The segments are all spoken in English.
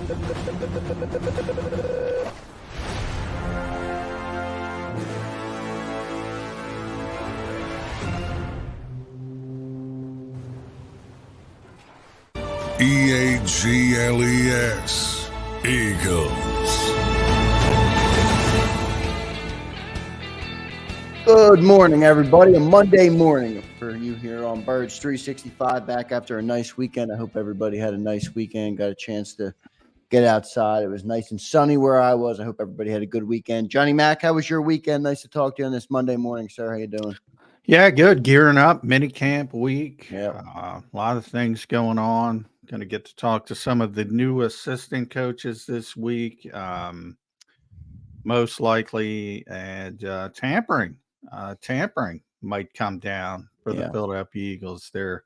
EAGLES, Eagles. Good morning, everybody. A Monday morning for you here on Birds 365, back after a nice weekend. I hope everybody had a nice weekend, got a chance to get outside. It was nice and sunny where I was. I hope everybody had a good weekend. Johnny Mac, how was your weekend? Nice to talk to you on this Monday morning, sir. How you doing? Yeah, good. Gearing up, mini camp week. Yep. A lot of things going on. Going to get to talk to some of the new assistant coaches this week, most likely, and tampering. Tampering might come down for the Philadelphia Eagles. They're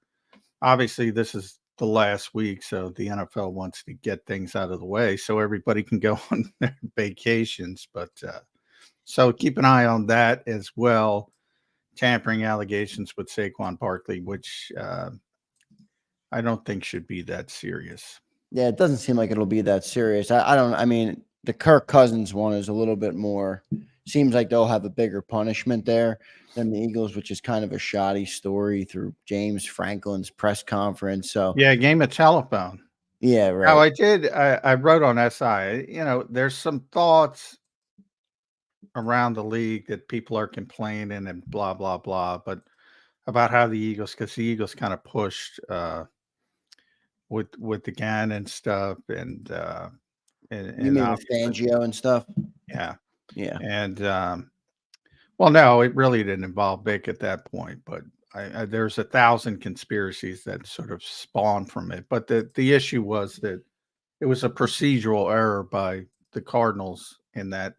obviously, this is the last week, so the NFL wants to get things out of the way so everybody can go on their vacations. But so keep an eye on that as well. Tampering allegations with Saquon Barkley, which I don't think should be that serious. Yeah, it doesn't seem like it'll be that serious. I mean, the Kirk Cousins one is a little bit more, seems like they'll have a bigger punishment there than the Eagles, which is kind of a shoddy story through James Franklin's press conference. So yeah, game of telephone. Yeah, right. Now I wrote on SI, there's some thoughts around the league that people are complaining and blah, blah, blah, but about how the Eagles, because the Eagles kind of pushed with the Gannon stuff and you mean with Fangio and stuff? Yeah. And well, no, it really didn't involve Vic at that point, but there's 1,000 conspiracies that sort of spawned from it. But the issue was that it was a procedural error by the Cardinals in that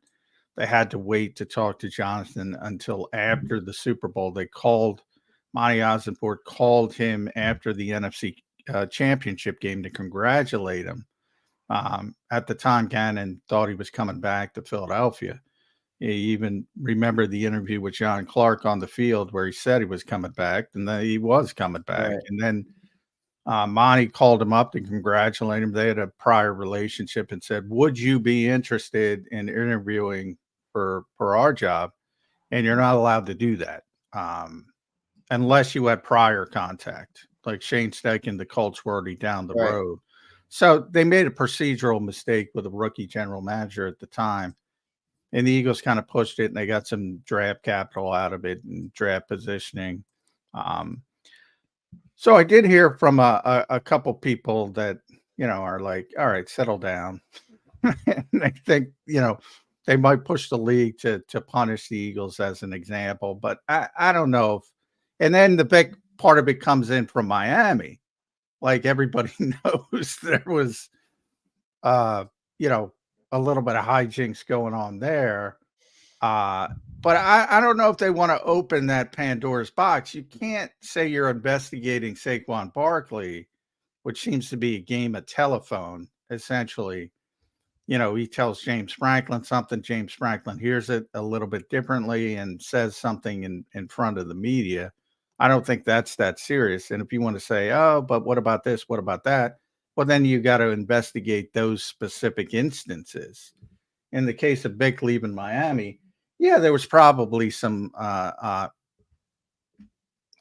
they had to wait to talk to Jonathan until after the Super Bowl. They called Monty Ossenfort, called him after the NFC championship game to congratulate him. At the time, Gannon thought he was coming back to Philadelphia. He even remembered the interview with John Clark on the field where he said he was coming back, and then he was coming back. Right. And then Monty called him up to congratulate him. They had a prior relationship and said, would you be interested in interviewing for our job? And you're not allowed to do that unless you had prior contact, like Shane Steichen, the Colts were already down the road. So they made a procedural mistake with a rookie general manager at the time. And the Eagles kind of pushed it, and they got some draft capital out of it and draft positioning. So I did hear from a couple people that, are like, all right, settle down. And I think, they might push the league to punish the Eagles as an example. But I don't know. And then the big part of it comes in from Miami. Like everybody knows there was, a little bit of hijinks going on there. But I don't know if they want to open that Pandora's box. You can't say you're investigating Saquon Barkley, which seems to be a game of telephone, essentially. He tells James Franklin something. James Franklin hears it a little bit differently and says something in front of the media. I don't think that's that serious. And if you want to say, oh, but what about this? What about that? Well, then you got to investigate those specific instances. In the case of Vic leaving Miami, yeah, there was probably some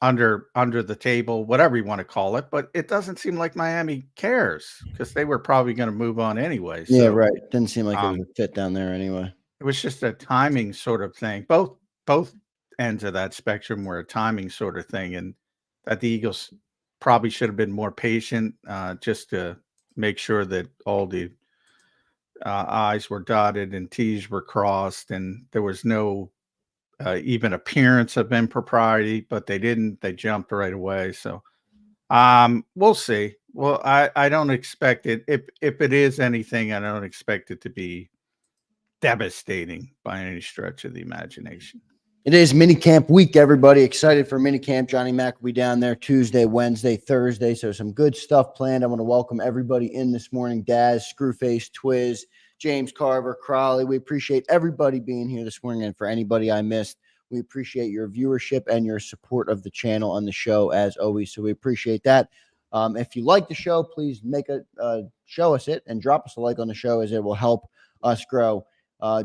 under the table, whatever you want to call it, but it doesn't seem like Miami cares because they were probably going to move on anyway. So, yeah, right. Didn't seem like it was a fit down there anyway. It was just a timing sort of thing. Both ends of that spectrum were a timing sort of thing, and that the Eagles probably should have been more patient just to make sure that all the I's were dotted and T's were crossed, and there was no even appearance of impropriety, but they didn't. They jumped right away. So we'll see. Well, I don't expect it. If it is anything, I don't expect it to be devastating by any stretch of the imagination. It is minicamp week, everybody. Excited for minicamp. Johnny Mac will be down there Tuesday, Wednesday, Thursday. So some good stuff planned. I want to welcome everybody in this morning. Daz, Screwface, Twiz, James Carver, Crowley. We appreciate everybody being here this morning. And for anybody I missed, we appreciate your viewership and your support of the channel on the show as always. So we appreciate that. If you like the show, please show us it and drop us a like on the show, as it will help us grow.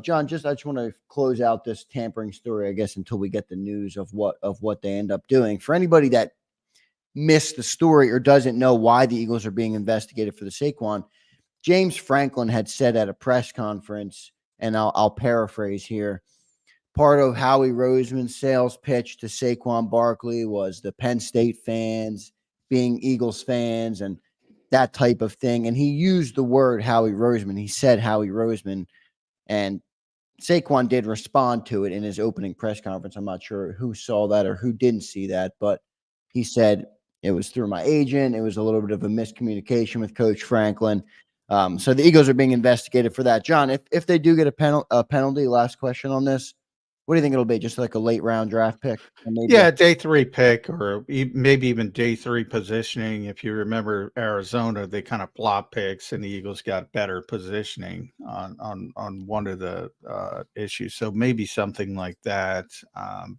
John, I just want to close out this tampering story, I guess, until we get the news of what they end up doing. For anybody that missed the story or doesn't know why the Eagles are being investigated for the Saquon, James Franklin had said at a press conference, and I'll paraphrase here, part of Howie Roseman's sales pitch to Saquon Barkley was the Penn State fans being Eagles fans and that type of thing. And he used the word Howie Roseman. He said Howie Roseman, and Saquon did respond to it in his opening press conference. I'm not sure who saw that or who didn't see that, but he said it was through my agent. It was a little bit of a miscommunication with Coach Franklin. So the Eagles are being investigated for that. John, if they do get a penalty, last question on this, what do you think it'll be? Just like a late round draft pick? Yeah, day 3 pick, or maybe even day 3 positioning. If you remember Arizona, they kind of flop picks, and the Eagles got better positioning on one of the issues. So maybe something like that.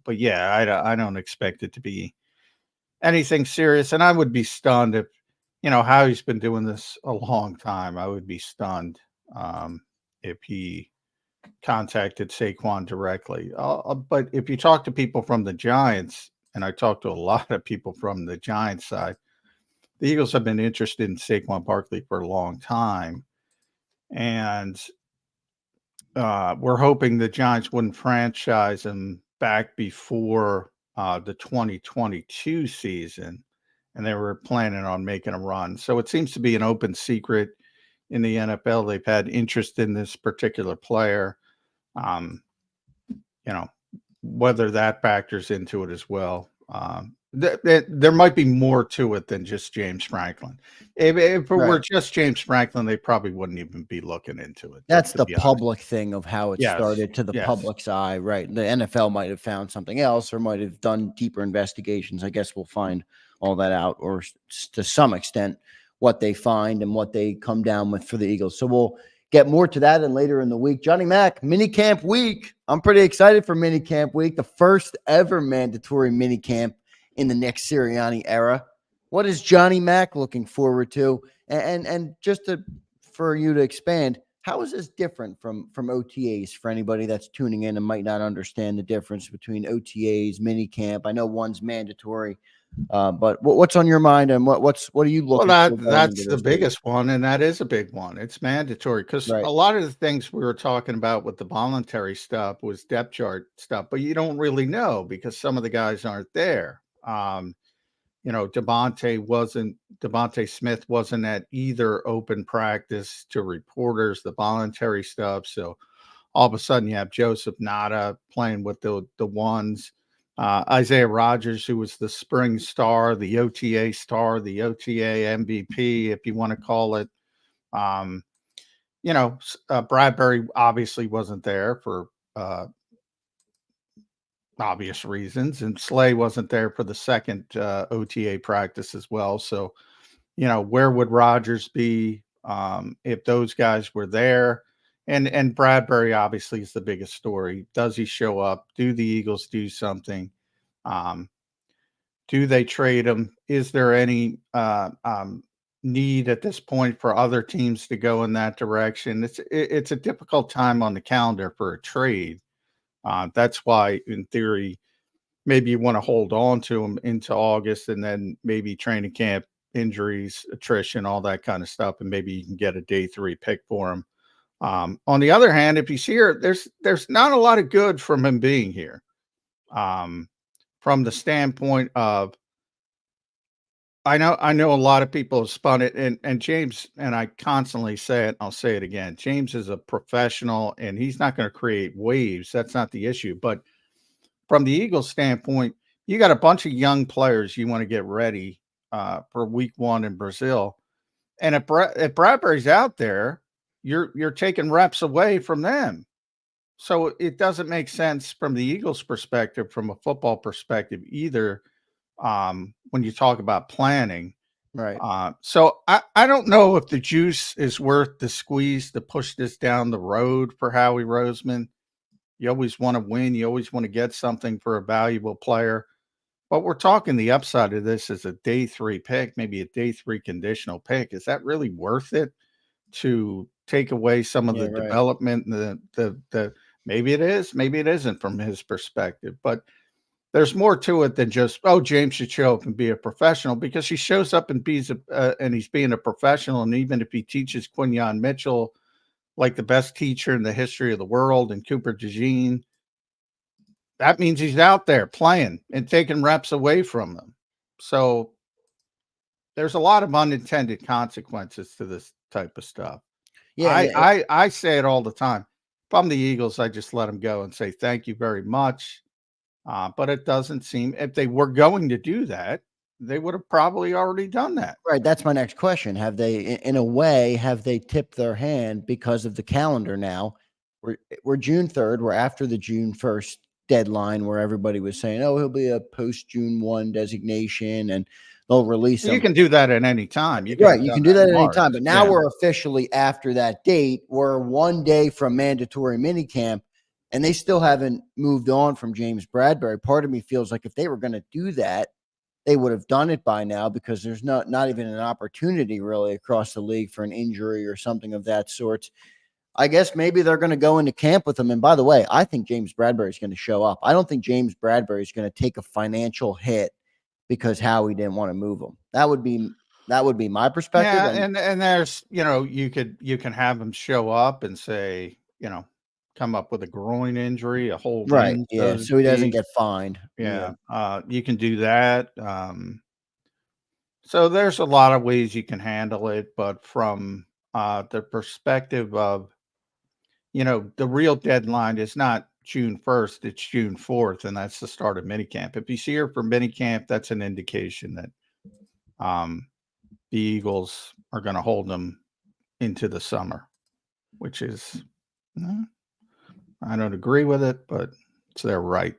But yeah, I don't expect it to be anything serious. And I would be stunned if, Howie's been doing this a long time. I would be stunned if he contacted Saquon directly. But if you talk to people from the Giants, and I talked to a lot of people from the Giants side, the Eagles have been interested in Saquon Barkley for a long time. And we're hoping the Giants wouldn't franchise him back before the 2022 season. And they were planning on making a run. So it seems to be an open secret in the NFL. They've had interest in this particular player. Whether that factors into it as well. There might be more to it than just James Franklin. If it were just James Franklin, they probably wouldn't even be looking into it. That's the public thing of how it started to the public's eye, right? The NFL might have found something else or might have done deeper investigations. I guess we'll find all that out, or to some extent, what they find and what they come down with for the Eagles. So we'll get more to that and later in the week. Johnny Mac, minicamp week. I'm pretty excited for minicamp week, the first ever mandatory minicamp in the Nick Sirianni era. What is Johnny Mac looking forward to? And just for you to expand, how is this different from OTAs for anybody that's tuning in and might not understand the difference between OTAs, minicamp? I know one's mandatory. But what's on your mind, and what are you looking for? That's the biggest one, and that is a big one. It's mandatory because a lot of the things we were talking about with the voluntary stuff was depth chart stuff, but you don't really know because some of the guys aren't there. Devontae Smith wasn't at either open practice to reporters, the voluntary stuff. So all of a sudden you have Joseph Nada playing with the ones. Isaiah Rodgers, who was the spring star, the OTA star, the OTA MVP, if you want to call it. Bradberry obviously wasn't there for obvious reasons, and Slay wasn't there for the second OTA practice as well. So, where would Rodgers be if those guys were there? And Bradberry obviously is the biggest story. Does he show up? Do the Eagles do something? Do they trade him? Is there any need at this point for other teams to go in that direction? It's a difficult time on the calendar for a trade. That's why, in theory, maybe you want to hold on to him into August, and then maybe training camp, injuries, attrition, all that kind of stuff, and maybe you can get a day 3 pick for him. On the other hand, if he's here, there's not a lot of good from him being here. From the standpoint of, I know a lot of people have spun it, and James, and I constantly say it, I'll say it again. James is a professional, and he's not going to create waves. That's not the issue. But from the Eagles standpoint, you got a bunch of young players you want to get ready for week 1 in Brazil. And if Bradberry's out there, you're taking reps away from them. So it doesn't make sense from the Eagles' perspective, from a football perspective either, when you talk about planning. Right. So I don't know if the juice is worth the squeeze to push this down the road for Howie Roseman. You always want to win. You always want to get something for a valuable player. But we're talking the upside of this is a day 3 pick, maybe a day 3 conditional pick. Is that really worth it to take away some of Yeah, the right. development and the maybe it is, maybe it isn't from his perspective, but there's more to it than just, oh, James should show up and be a professional, because he shows up and and he's being a professional. And even if he teaches Quinyon Mitchell like the best teacher in the history of the world and Cooper DeJean, that means he's out there playing and taking reps away from them. So there's a lot of unintended consequences to this type of stuff. Yeah, I say it all the time. If I'm the Eagles, I just let them go and say thank you very much. But it doesn't seem, if they were going to do that, they would have probably already done that. right. That's my next question. Have they, in a way, have they tipped their hand because of the calendar now? We're June 3rd. We're after the June 1st deadline where everybody was saying, oh, he'll be a post June 1 designation and they'll release him. You can do that at any time. You Right. You can do that at any time. But now Yeah. we're officially after that date. We're 1 day from mandatory minicamp, and they still haven't moved on from James Bradberry. Part of me feels like if they were going to do that, they would have done it by now, because there's not even an opportunity really across the league for an injury or something of that sort. I guess maybe they're going to go into camp with him. And by the way, I think James Bradberry is going to show up. I don't think James Bradberry is going to take a financial hit because Howie didn't want to move him. That would be my perspective. Yeah, and there's, you can have him show up and say, come up with a groin injury, a hold right. in, Yeah. So he doesn't get fined. Yeah. You can do that. So there's a lot of ways you can handle it, but from the perspective of, the real deadline is not June 1st, it's June 4th, and that's the start of minicamp. If he's here for minicamp, that's an indication that the Eagles are going to hold him into the summer, which is, I don't agree with it, but it's their right.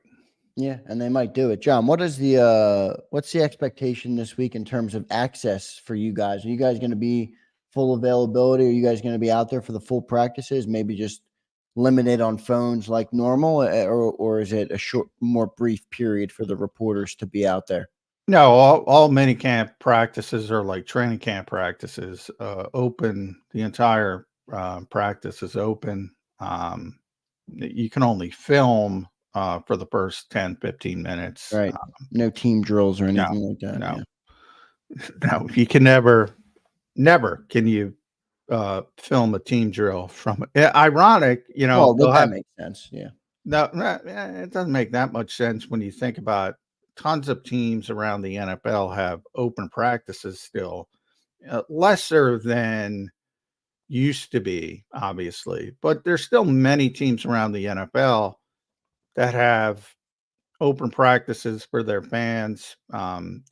Yeah, and they might do it. John, what's the expectation this week in terms of access for you guys? Are you guys going to be full availability? Are you guys going to be out there for the full practices? Maybe just limited on phones like normal, or is it a more brief period for the reporters to be out there? No, all minicamp practices are like training camp practices, open. The entire practice is open. You can only film for the first 10, 15 minutes. Right. No team drills or anything like that. No. Yeah. No, you can never can you film a team drill from ironic, Well, that makes sense. Yeah. No, it doesn't make that much sense when you think about tons of teams around the NFL have open practices still, lesser than used to be, obviously, but there's still many teams around the NFL that have open practices for their fans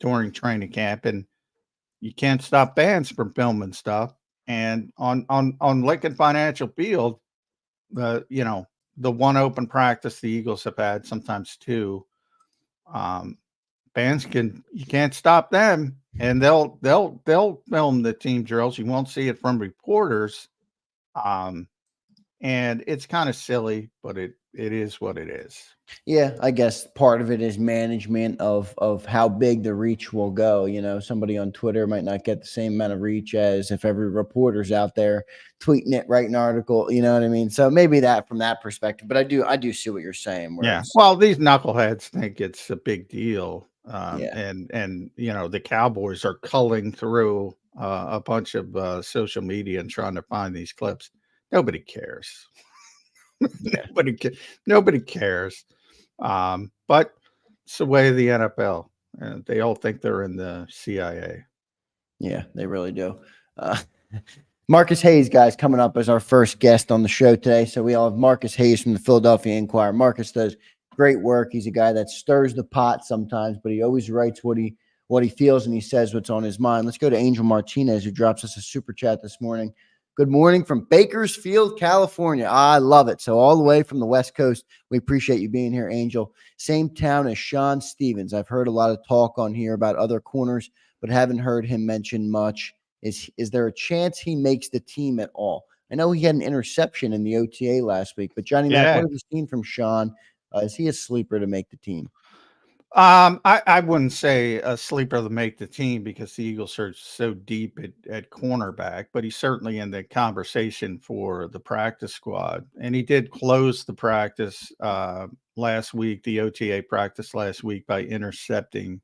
during training camp, and you can't stop fans from filming stuff. And on Lincoln Financial Field, the one open practice the Eagles have had, sometimes two, fans you can't stop them, and they'll film the team drills. You won't see it from reporters. And it's kind of silly, but it is what it is. Yeah, I guess part of it is management of how big the reach will go. Somebody on Twitter might not get the same amount of reach as if every reporter's out there tweeting it, writing an article. You know what I mean? So maybe that from that perspective. But I do see what you're saying. Yeah. Well, these knuckleheads think it's a big deal. And the Cowboys are culling through a bunch of social media and trying to find these clips. Nobody cares. Nobody cares. But it's the way of the NFL. They all think they're in the CIA. Yeah, they really do. Marcus Hayes, guys, coming up as our first guest on the show today. So we all have Marcus Hayes from the Philadelphia Inquirer. Marcus does great work. He's a guy that stirs the pot sometimes, but he always writes what he feels, and he says what's on his mind. Let's go to Angel Martinez, who drops us a super chat this morning. Good morning from Bakersfield, California. I love it. So all the way from the West Coast, we appreciate you being here, Angel. Same town as Sean Stevens. I've heard a lot of talk on here about other corners, but haven't heard him mention much. Is there a chance he makes the team at all? I know he had an interception in the OTA last week, but Johnny Mac, what have you seen from Sean? Is he a sleeper to make the team? I wouldn't say a sleeper to make the team because the Eagles are so deep at cornerback, but he's certainly in the conversation for the practice squad. And he did close the practice last week, the OTA practice last week, by intercepting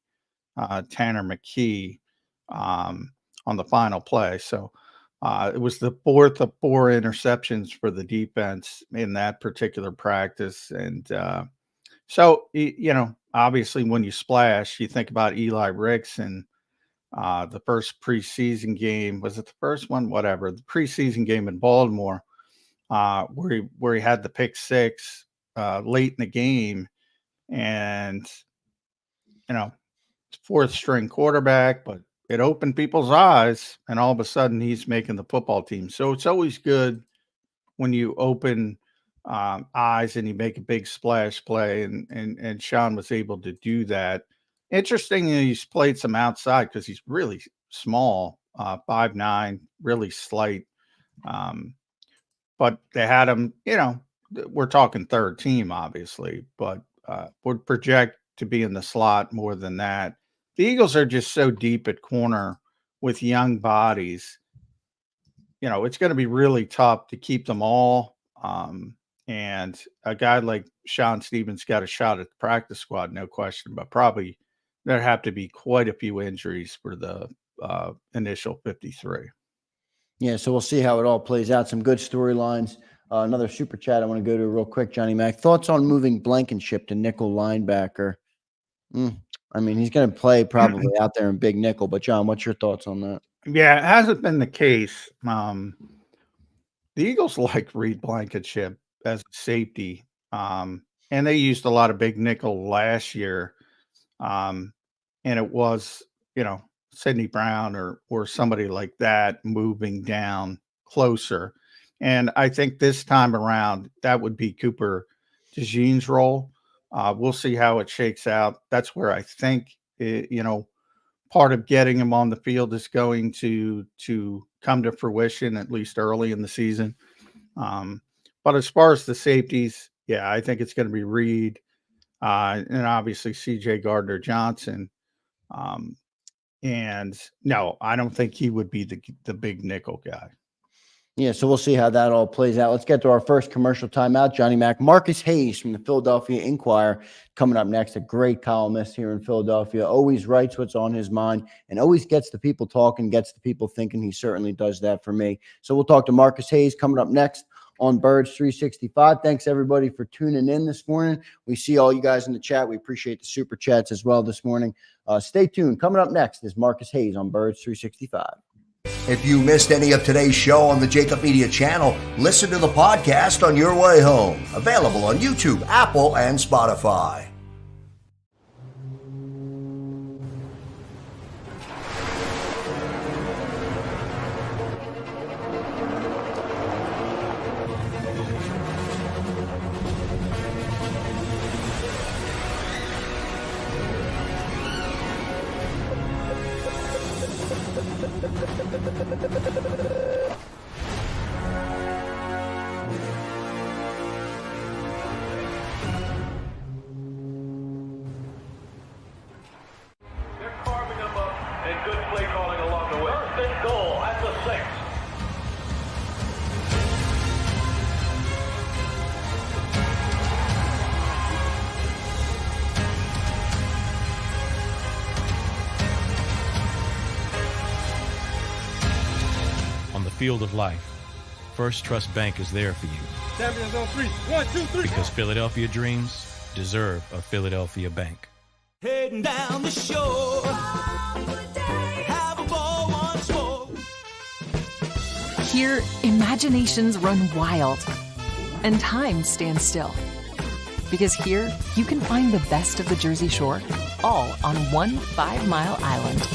Tanner McKee on the final play. So it was the fourth of 4 interceptions for the defense in that particular practice. And so, obviously when you splash, you think about Eli Ricks and the first preseason game. Was it the first one? Whatever. The preseason game in Baltimore where he had the pick 6 late in the game. And, 4th string quarterback, but it opened people's eyes, and all of a sudden he's making the football team. So it's always good when you open eyes and you make a big splash play, and Sean was able to do that. Interestingly, he's played some outside because he's really small, 5'9", really slight. But they had him, we're talking third team, obviously, but would project to be in the slot more than that. The Eagles are just so deep at corner with young bodies. It's going to be really tough to keep them all. And a guy like Sean Stevens got a shot at the practice squad, no question, but probably there have to be quite a few injuries for the initial 53. Yeah, so we'll see how it all plays out. Some good storylines. Another super chat I want to go to real quick, Johnny Mac. Thoughts on moving Blankenship to nickel linebacker? He's going to play probably out there in big nickel, but John, what's your thoughts on that? Yeah, it hasn't been the case. The Eagles like Reed Blankenship as a safety, and they used a lot of big nickel last year, and it was, Sidney Brown or somebody like that moving down closer. And I think this time around, that would be Cooper DeJean's role. We'll see how it shakes out. That's where I think, part of getting him on the field is going to come to fruition, at least early in the season. But as far as the safeties, yeah, I think it's going to be Reed and obviously CJ Gardner-Johnson. And no, I don't think he would be the big nickel guy. Yeah, so we'll see how that all plays out. Let's get to our first commercial timeout. Johnny Mac, Marcus Hayes from the Philadelphia Inquirer coming up next. A great columnist here in Philadelphia. Always writes what's on his mind and always gets the people talking, gets the people thinking. He certainly does that for me. So we'll talk to Marcus Hayes coming up next on Birds 365. Thanks, everybody, for tuning in this morning. We see all you guys in the chat. We appreciate the super chats as well this morning. Stay tuned. Coming up next is Marcus Hayes on Birds 365. If you missed any of today's show on the JAKIB Media channel, listen to the podcast on your way home. Available on YouTube, Apple, and Spotify. Field of life, First Trust Bank is there for you. Champions on 3. 1, 2, 3. Because Philadelphia dreams deserve a Philadelphia bank. Heading down the shore. Have a ball once more. Here, imaginations run wild and time stands still. Because here, you can find the best of the Jersey Shore, all on one 5-mile island.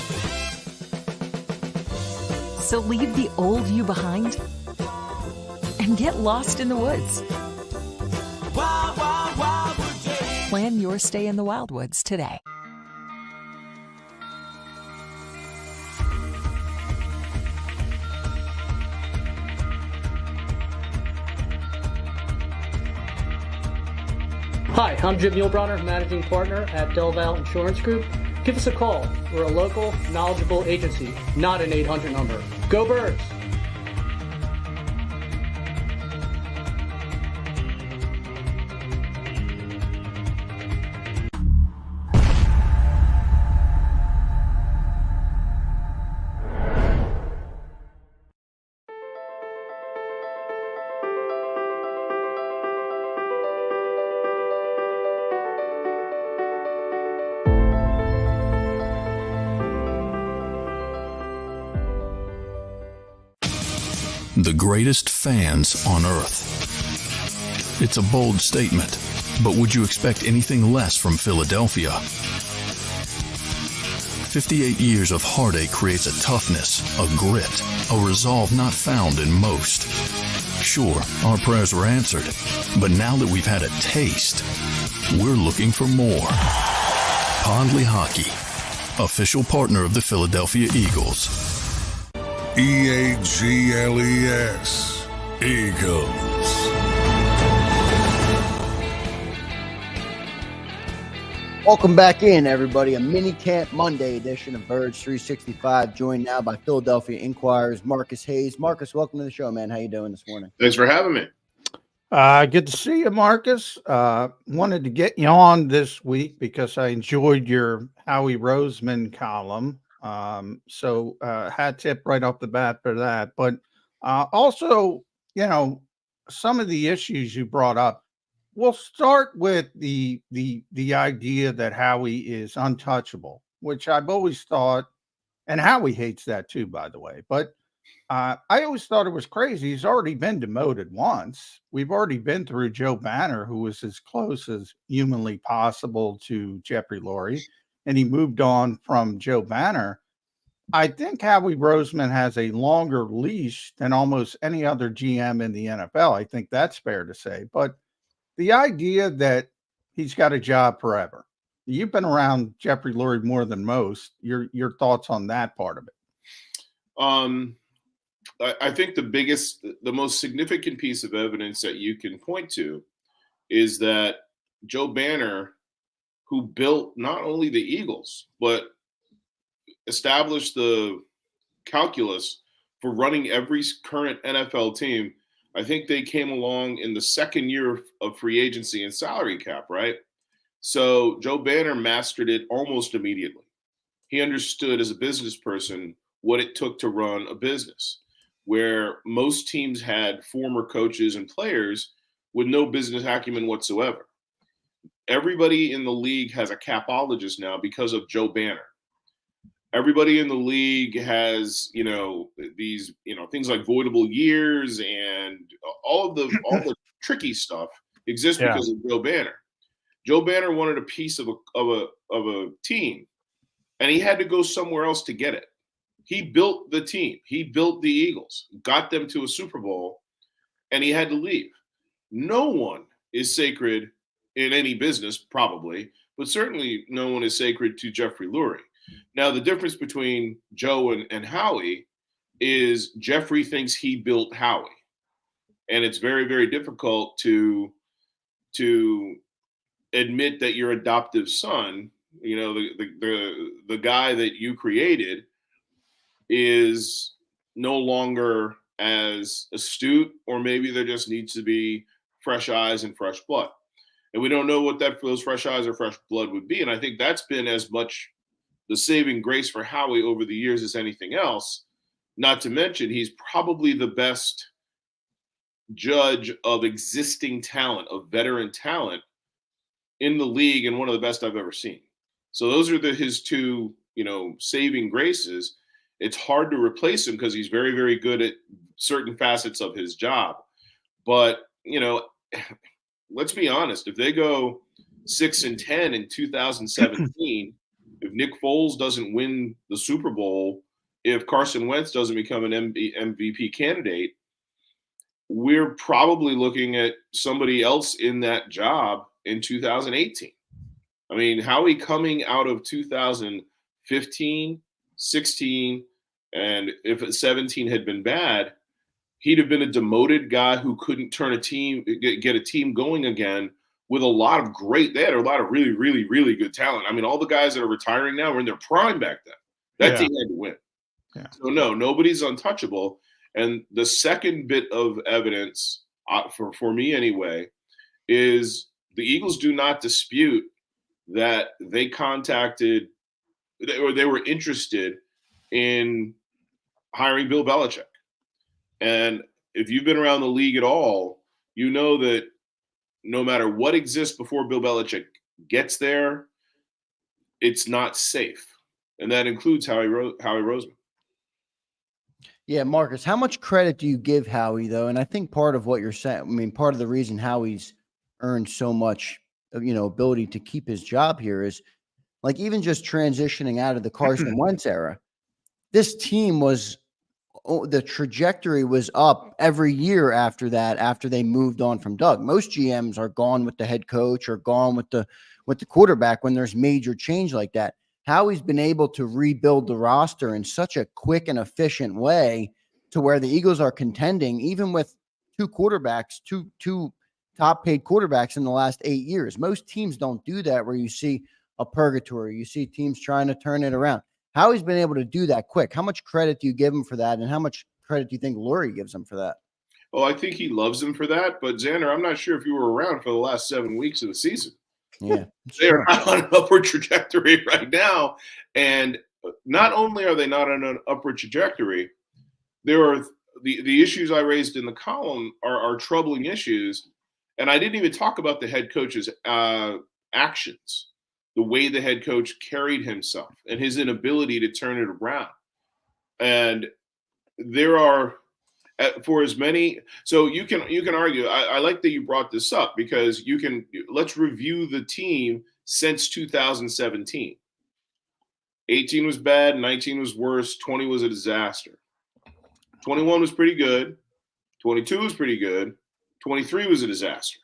So leave the old you behind and get lost in the woods. Wild, wild, wildwood day. Plan your stay in the Wildwoods today. Hi, I'm Jim Muehlbronner, Managing Partner at Delval Insurance Group. Give us a call. We're a local, knowledgeable agency, not an 800 number. Go Birds! The greatest fans on earth. It's a bold statement, but would you expect anything less from Philadelphia? 58 years of heartache creates a toughness, a grit, a resolve not found in most. Sure, our prayers were answered, but now that we've had a taste, we're looking for more. Pondley Hockey, official partner of the Philadelphia Eagles. EAGLES. Eagles. Welcome back in, everybody. A mini camp Monday edition of Birds 365, joined now by Philadelphia Inquirer's Marcus Hayes. Marcus, welcome to the show, man. How you doing this morning? Thanks for having me. Good to see you, Marcus. Wanted to get you on this week because I enjoyed your Howie Roseman column. So hat tip right off the bat for that. But also, you know, some of the issues you brought up. We'll start with the idea that Howie is untouchable, which I've always thought, and Howie hates that too, by the way. But I always thought it was crazy. He's already been demoted once. We've already been through Joe Banner, who was as close as humanly possible to Jeffrey Lurie, and he moved on from Joe Banner. I think Howie Roseman has a longer leash than almost any other GM in the NFL. I think that's fair to say. But the idea that he's got a job forever. You've been around Jeffrey Lurie more than most. Your thoughts on that part of it? I think the most significant piece of evidence that you can point to is that Joe Banner, who built not only the Eagles, but established the calculus for running every current NFL team, I think they came along in the second year of free agency and salary cap, right? So Joe Banner mastered it almost immediately. He understood as a business person what it took to run a business, where most teams had former coaches and players with no business acumen whatsoever. Everybody in the league has a capologist now because of Joe Banner. Everybody in the league has, these, things like voidable years and all the tricky stuff exists because of Joe Banner. Joe Banner wanted a piece of a team, and he had to go somewhere else to get it. He built the team. He built the Eagles, got them to a Super Bowl, and he had to leave. No one is sacred in any business, probably, but certainly no one is sacred to Jeffrey Lurie. Now, the difference between Joe and Howie is Jeffrey thinks he built Howie. And it's very, very difficult to admit that your adoptive son, the guy that you created, is no longer as astute, or maybe there just needs to be fresh eyes and fresh blood. And we don't know what those fresh eyes or fresh blood would be. And I think that's been as much the saving grace for Howie over the years as anything else. Not to mention, he's probably the best judge of existing talent, of veteran talent in the league, and one of the best I've ever seen. So those are his two, saving graces. It's hard to replace him because he's very, very good at certain facets of his job. But, let's be honest. If they go 6-10 in 2017, if Nick Foles doesn't win the Super Bowl, if Carson Wentz doesn't become an MVP candidate, we're probably looking at somebody else in that job in 2018. I mean, Howie coming out of 2015, 16, and if 17 had been bad, he'd have been a demoted guy who couldn't turn a team, get a team going again with a lot of they had a lot of really, really, really good talent. I mean, all the guys that are retiring now were in their prime back then. That team had to win. Yeah. So no, nobody's untouchable. And the second bit of evidence, for me anyway, is the Eagles do not dispute that they contacted or they were interested in hiring Bill Belichick. And if you've been around the league at all, you know that no matter what exists before Bill Belichick gets there, it's not safe. And that includes Howie Roseman. Yeah, Marcus, how much credit do you give Howie, though? And I think part of what you're saying, I mean, part of the reason Howie's earned so much, ability to keep his job here is, like, even just transitioning out of the Carson Wentz era, this team was, the trajectory was up every year after that, after they moved on from Doug. Most GMs are gone with the head coach or gone with the quarterback when there's major change like that. Howie's been able to rebuild the roster in such a quick and efficient way to where the Eagles are contending, even with two top paid quarterbacks in the last 8 years. Most teams don't do that, where you see a purgatory. You see teams trying to turn it around. Howie's been able to do that quick. How much credit do you give him for that? And how much credit do you think Lurie gives him for that? Well, I think he loves him for that. But Zander, I'm not sure if you were around for the last 7 weeks of the season. Yeah, they're not on an upward trajectory right now. And not only are they not on an upward trajectory, there are the issues I raised in the column are troubling issues. And I didn't even talk about the head coach's actions, the way the head coach carried himself and his inability to turn it around. And there are, for as many, so you can argue. I like that you brought this up, because let's review the team since 2017. 18 was bad, 19 was worse, 20 was a disaster. 21 was pretty good, 22 was pretty good, 23 was a disaster.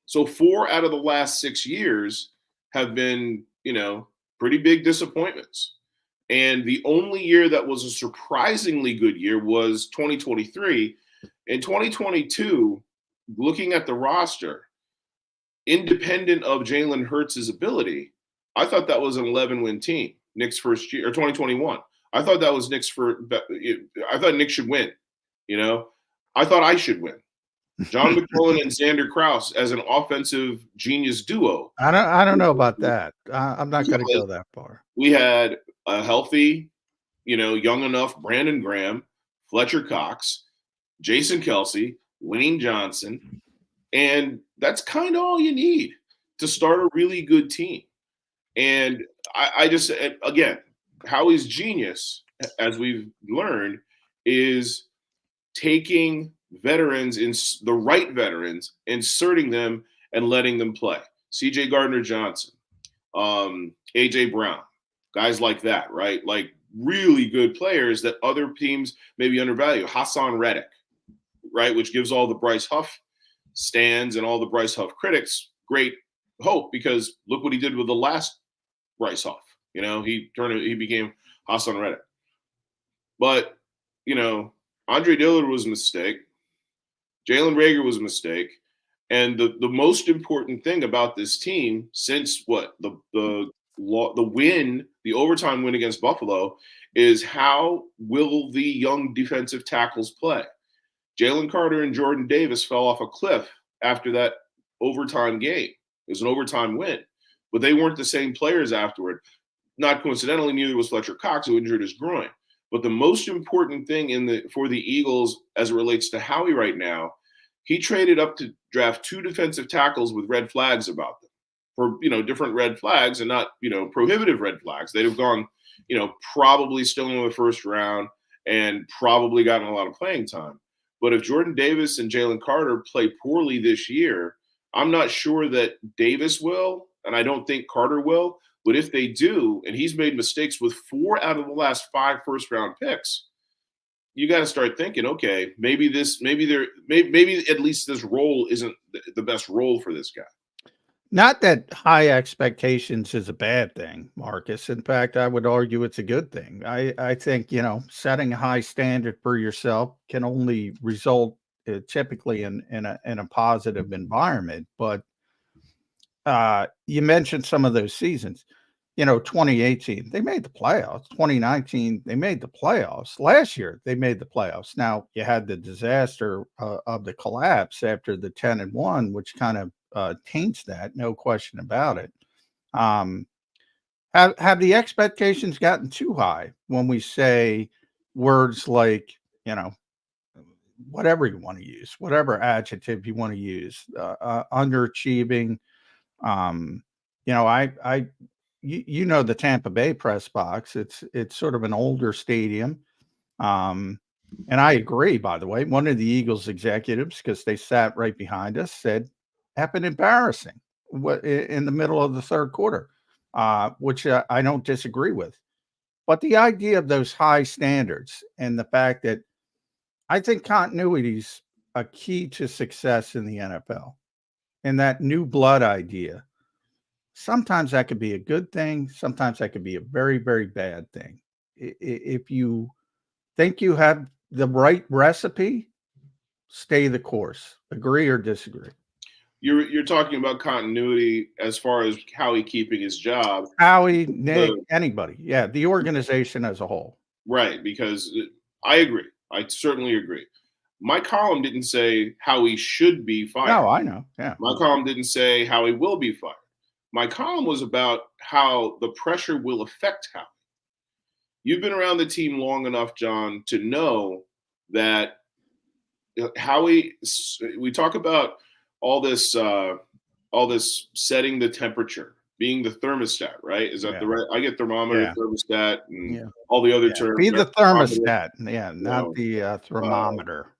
So 4 out of the last 6 years have been, pretty big disappointments. And the only year that was a surprisingly good year was 2023. In 2022, looking at the roster, independent of Jalen Hurts' ability, I thought that was an 11-win team. Nick's first year, or 2021. I thought that was Nick's first. I thought Nick should win. I thought I should win. John McMullen and Zander Krause as an offensive genius duo. I don't know about that. I'm not going to go that far. We had a healthy, young enough Brandon Graham, Fletcher Cox, Jason Kelsey, Lane Johnson, and that's kind of all you need to start a really good team. And I just, again, Howie's genius, as we've learned, is taking veterans, the right veterans, inserting them and letting them play. C.J. Gardner-Johnson, A.J. Brown, guys like that, right? Like really good players that other teams maybe undervalue. Hassan Reddick, right? Which gives all the Bryce Huff stands and all the Bryce Huff critics great hope, because look what he did with the last Bryce Huff. He became Hassan Reddick. But, Andre Dillard was a mistake. Jalen Reagor was a mistake. And the most important thing about this team since the overtime win against Buffalo, is how will the young defensive tackles play? Jalen Carter and Jordan Davis fell off a cliff after that overtime game. It was an overtime win, but they weren't the same players afterward. Not coincidentally, neither was Fletcher Cox, who injured his groin. But the most important thing for the Eagles as it relates to Howie right now, he traded up to draft 2 defensive tackles with red flags about them, for different red flags, and not prohibitive red flags. They'd have gone probably still in the first round and probably gotten a lot of playing time. But if Jordan Davis and Jalen Carter play poorly this year, I'm not sure that Davis will, and I don't think Carter will. But if they do, and he's made mistakes with 4 out of the last 5 first-round picks, you got to start thinking, okay, maybe at least this role isn't the best role for this guy. Not that high expectations is a bad thing, Marcus. In fact, I would argue it's a good thing. I think, setting a high standard for yourself can only result typically in a positive environment. But you mentioned some of those seasons. 2018, they made the playoffs. 2019, they made the playoffs. Last year, they made the playoffs. Now, you had the disaster of the collapse after the 10-1, which kind of taints that, no question about it. Have the expectations gotten too high when we say words like, whatever you want to use, whatever adjective you want to use, underachieving? The Tampa Bay press box. It's sort of an older stadium. And I agree, by the way, one of the Eagles executives, because they sat right behind us, said, happened embarrassing in the middle of the third quarter, which I don't disagree with. But the idea of those high standards and the fact that I think continuity is a key to success in the NFL, and that new blood idea. Sometimes that could be a good thing. Sometimes that could be a very, very bad thing. If you think you have the right recipe, stay the course. Agree or disagree? You're talking about continuity as far as Howie keeping his job. Howie, Nick, anybody. Yeah, the organization as a whole. Right, because I agree. I certainly agree. My column didn't say Howie should be fired. No, I know. Yeah. My column didn't say Howie will be fired. My column was about how the pressure will affect Howie. You've been around the team long enough, John, to know that Howie, we talk about all this setting the temperature, being the thermostat, right? Is that the right? I get thermometer, thermostat, and all the other terms. Be the thermostat, not the thermometer.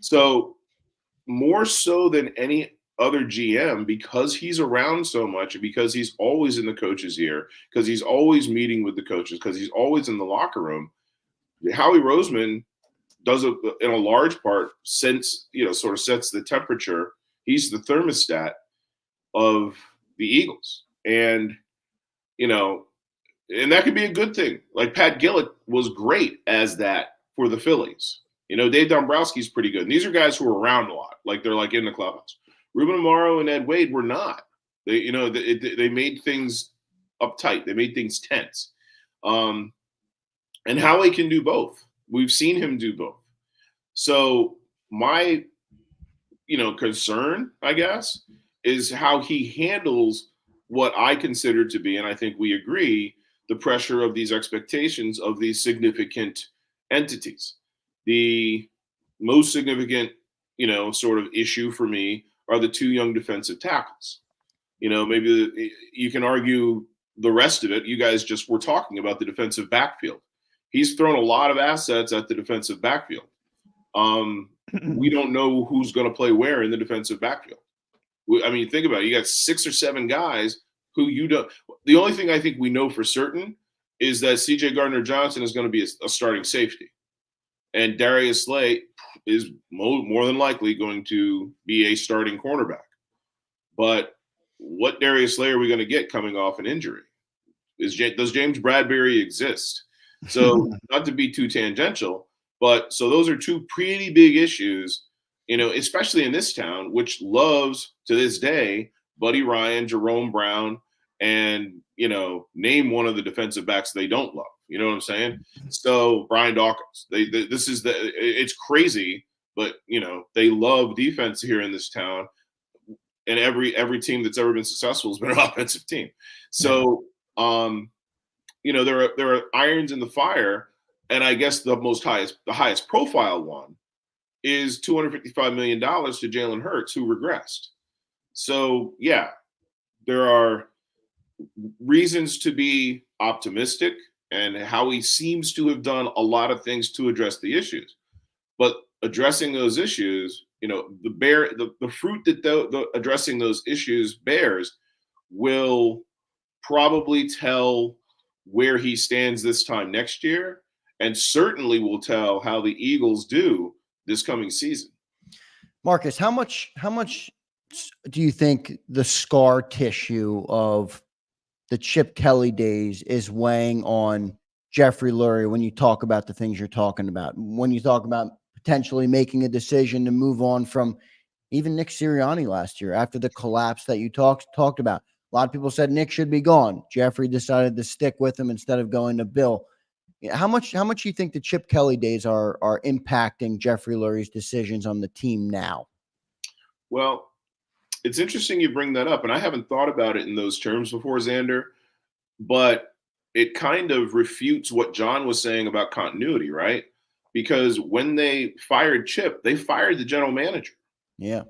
So more so than any other GM, because he's around so much, and because he's always in the coach's ear, because he's always meeting with the coaches, because he's always in the locker room, Howie Roseman does in a large part sort of sets the temperature. He's the thermostat of the Eagles. And, and that could be a good thing. Like Pat Gillett was great as that for the Phillies. Dave Dombrowski's pretty good. And these are guys who are around a lot. Like they're like in the clubhouse. Ruben Amaro and Ed Wade were not. They made things uptight. They made things tense. And Howie can do both. We've seen him do both. So my, concern, I guess, is how he handles what I consider to be, and I think we agree, the pressure of these expectations of these significant entities. The most significant, sort of issue for me are the two young defensive tackles. Maybe you can argue the rest of it. You guys just were talking about the defensive backfield. He's thrown a lot of assets at the defensive backfield. We don't know who's going to play where in the defensive backfield. Think about it. You got 6 or 7 guys who you don't. The only thing I think we know for certain is that C.J. Gardner-Johnson is going to be a starting safety. And Darius Slay is more than likely going to be a starting cornerback. But what Darius Slay are we going to get coming off an injury? Does James Bradberry exist? So not to be too tangential, but so those are two pretty big issues, especially in this town, which loves to this day Buddy Ryan, Jerome Brown, and, name one of the defensive backs they don't love. You know what I'm saying? So Brian Dawkins, it's crazy, but they love defense here in this town, and every team that's ever been successful has been an offensive team. So, there are irons in the fire, and I guess the highest profile one is $255 million to Jalen Hurts, who regressed. So yeah, there are reasons to be optimistic, and Howie seems to have done a lot of things to address the issues. But addressing those issues, the fruit that addressing those issues bears will probably tell where he stands this time next year, and certainly will tell how the Eagles do this coming season. Marcus, how much do you think the scar tissue of the Chip Kelly days is weighing on Jeffrey Lurie when you talk about the things you're talking about? When you talk about potentially making a decision to move on from Even Nick Sirianni last year, after the collapse that you talked about, a lot of people said Nick should be gone. Jeffrey decided to stick with him instead of going to Bill. How much do you think the Chip Kelly days are impacting Jeffrey Lurie's decisions on the team now? Well, it's interesting you bring that up, and I haven't thought about it in those terms before, Zander, but it kind of refutes what John was saying about continuity, right? Because when they fired Chip, they fired the general manager. Yeah.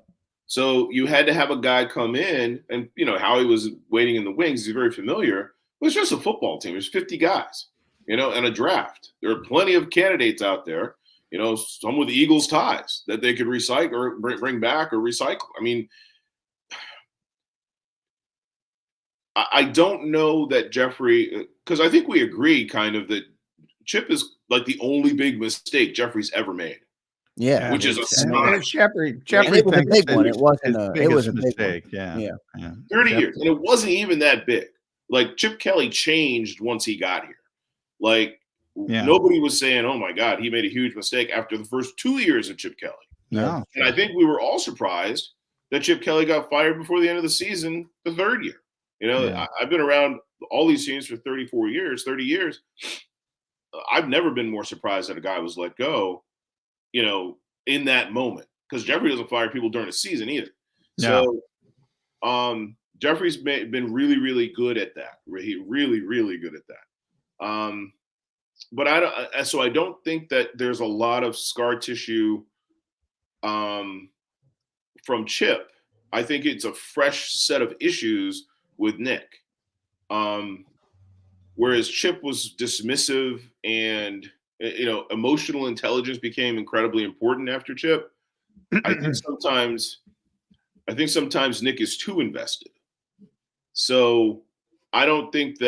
So you had to have a guy come in, and Howie was waiting in the wings. He's very familiar. It was just a football team. There's 50 guys, and a draft. There are plenty of candidates out there, some with Eagles ties that they could recycle or bring back or recycle. I mean, I don't know that Jeffrey, because I think we agree kind of that Chip is like the only big mistake Jeffrey's ever made. Yeah, which is a Jeffrey it was a big one. It wasn't it was a mistake. Yeah. 30 years, and it wasn't even that big. Like Chip Kelly changed once he got here. Like nobody was saying, "Oh my God, he made a huge mistake" after the first 2 years of Chip Kelly. No, and I think we were all surprised that Chip Kelly got fired before the end of the season, the third year. I've been around all these teams for 30 years. I've never been more surprised that a guy was let go, in that moment, because Jeffrey doesn't fire people during the season either. No. So Jeffrey's been really, really good at that. Really, really good at that. But I don't think that there's a lot of scar tissue from Chip. I think it's a fresh set of issues with Nick. Whereas Chip was dismissive and emotional intelligence became incredibly important after Chip. I think sometimes Nick is too invested. So I don't think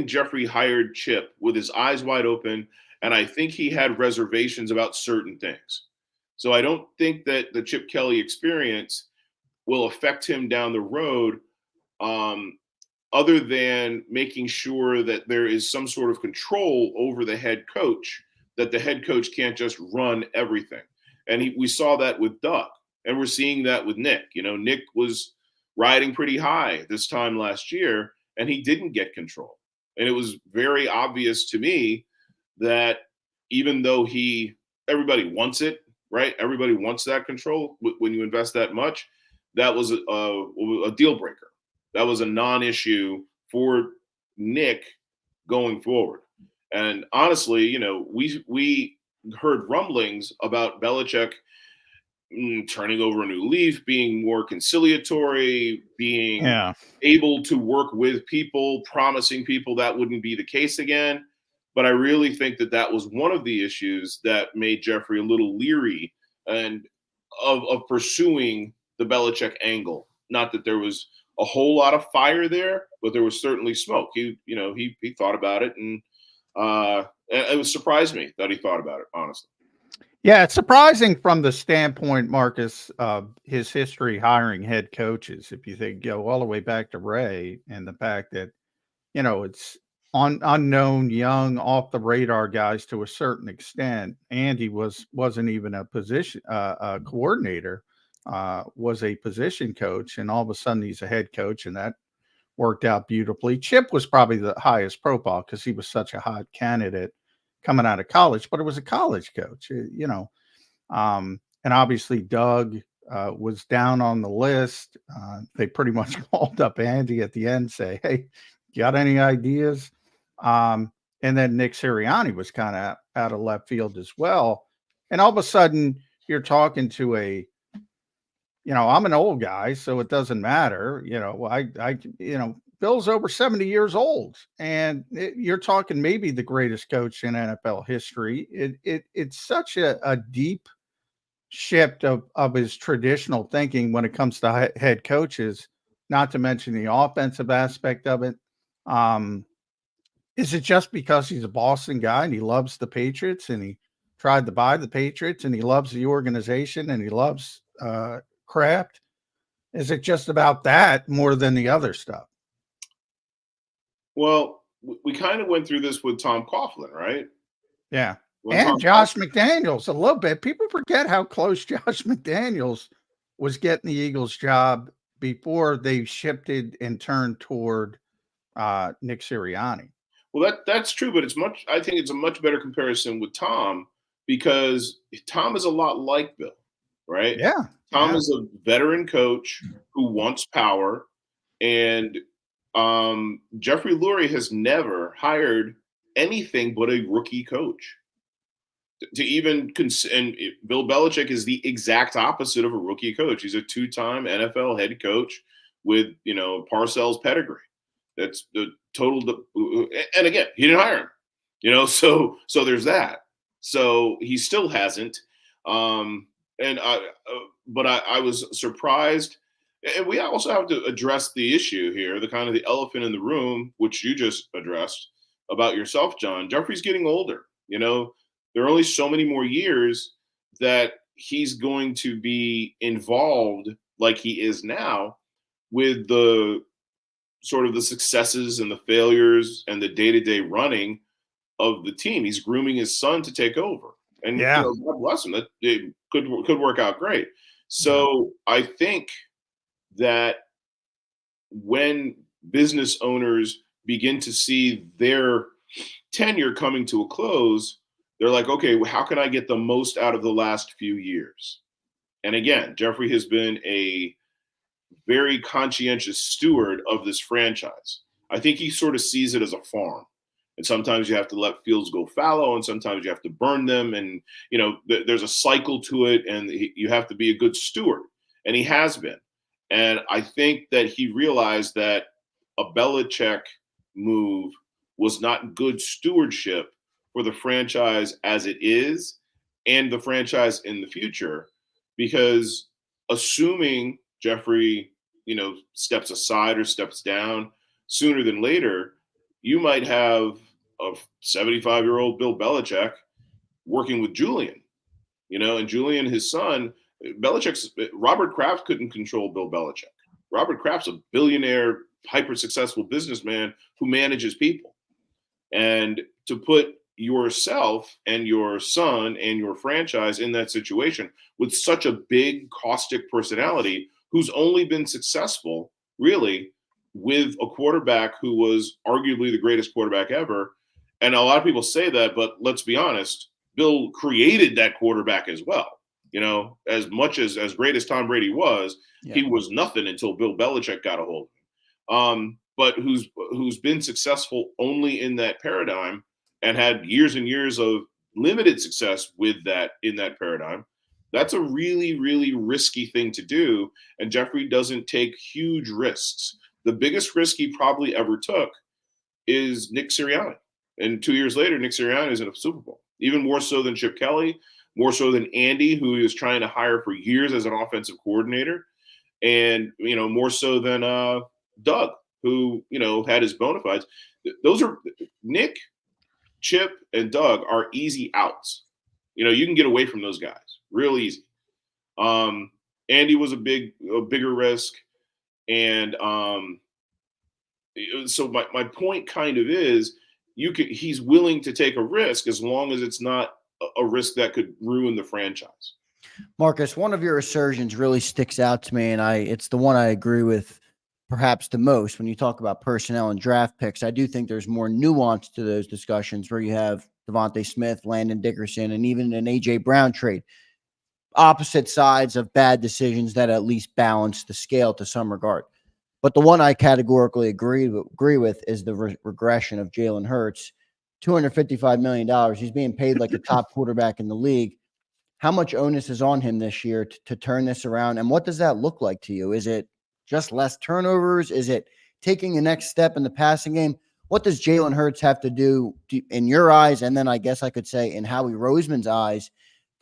Jeffrey hired Chip with his eyes wide open, and I think he had reservations about certain things. So I don't think that the Chip Kelly experience will affect him down the road, other than making sure that there is some sort of control over the head coach, that the head coach can't just run everything. And we saw that with Doug, and we're seeing that with Nick. Nick was riding pretty high this time last year, and he didn't get control. And it was very obvious to me that even though everybody wants it, right? Everybody wants that control when you invest that much. That was a deal breaker. That was a non-issue for Nick going forward. And honestly, we heard rumblings about Belichick turning over a new leaf, being more conciliatory, being able to work with people, promising people that wouldn't be the case again. But I really think that was one of the issues that made Jeffrey a little leery and of pursuing the Belichick angle. Not that there was a whole lot of fire there, but there was certainly smoke. He thought about it, and it surprised me that he thought about it, honestly. Yeah, it's surprising from the standpoint, Marcus, of his history hiring head coaches. If you go all the way back to Ray, and the fact that, it's unknown, young, off the radar guys to a certain extent. Andy wasn't even a position a coordinator, was a position coach, and all of a sudden he's a head coach, and that worked out beautifully. Chip was probably the highest profile because he was such a hot candidate coming out of college, but it was a college coach, and obviously Doug was down on the list. They pretty much called up Andy at the end, say, "Hey, got any ideas?" And then Nick Sirianni was kind of out of left field as well. And all of a sudden you're talking to I'm an old guy, so it doesn't matter. Bill's over 70 years old, and you're talking maybe the greatest coach in NFL history. It's such a deep shift of his traditional thinking when it comes to head coaches, not to mention the offensive aspect of it. Is it just because he's a Boston guy and he loves the Patriots and he tried to buy the Patriots and he loves the organization and he loves Kraft? Is it just about that more than the other stuff? Well, we kind of went through this with Tom Coughlin, right? Yeah. And Josh McDaniels a little bit. People forget how close Josh McDaniels was getting the Eagles job before they shifted and turned toward Nick Sirianni. Well, that's true, but I think it's a much better comparison with Tom, because Tom is a lot like Bill, right? Yeah. Tom is a veteran coach who wants power, and Jeffrey Lurie has never hired anything but a rookie coach. To even and Bill Belichick is the exact opposite of a rookie coach. He's a two-time NFL head coach with Parcells pedigree. That's the total. And again, he didn't hire him. So there's that. So he still hasn't. But I was surprised. And we also have to address the issue here, the kind of the elephant in the room, which you just addressed about yourself, John. Jeffrey's getting older. There are only so many more years that he's going to be involved like he is now with the sort of the successes and the failures and the day-to-day running of the team. He's grooming his son to take over. And God bless him. That it could work out great. So I think that when business owners begin to see their tenure coming to a close, they're like, okay, how can I get the most out of the last few years? And again, Jeffrey has been a very conscientious steward of this franchise. I think he sort of sees it as a farm. And sometimes you have to let fields go fallow, and sometimes you have to burn them. And, there's a cycle to it, and you have to be a good steward. And he has been. And I think that he realized that a Belichick move was not good stewardship for the franchise as it is and the franchise in the future, because assuming Jeffrey, steps aside or steps down sooner than later, you might have a 75-year-old Bill Belichick working with Julian, and Julian, his son. Robert Kraft couldn't control Bill Belichick. Robert Kraft's a billionaire, hyper-successful businessman who manages people. And to put yourself and your son and your franchise in that situation with such a big, caustic personality who's only been successful, really, with a quarterback who was arguably the greatest quarterback ever. And a lot of people say that, but let's be honest, Bill created that quarterback as well. As much as great as Tom Brady was, he was nothing until Bill Belichick got a hold of him. But who's been successful only in that paradigm and had years and years of limited success with that in that paradigm. That's a really, really risky thing to do. And Jeffrey doesn't take huge risks. The biggest risk he probably ever took is Nick Sirianni. And 2 years later, Nick Sirianni is in a Super Bowl, even more so than Chip Kelly, more so than Andy, who he was trying to hire for years as an offensive coordinator, and more so than Doug, who had his bona fides. Those are Nick, Chip, and Doug are easy outs. You can get away from those guys real easy. Andy was a bigger risk, and so my point kind of is he's willing to take a risk as long as it's not a risk that could ruin the franchise. Marcus, one of your assertions really sticks out to me, and it's the one I agree with perhaps the most. When you talk about personnel and draft picks, I do think there's more nuance to those discussions where you have Devontae Smith, Landon Dickerson, and even an A.J. Brown trade. Opposite sides of bad decisions that at least balance the scale to some regard. But the one I categorically agree with is the regression of Jalen Hurts. $255 million. He's being paid like a top quarterback in the league. How much onus is on him this year to turn this around? And what does that look like to you? Is it just less turnovers? Is it taking the next step in the passing game? What does Jalen Hurts have to do in your eyes? And then I guess I could say in Howie Roseman's eyes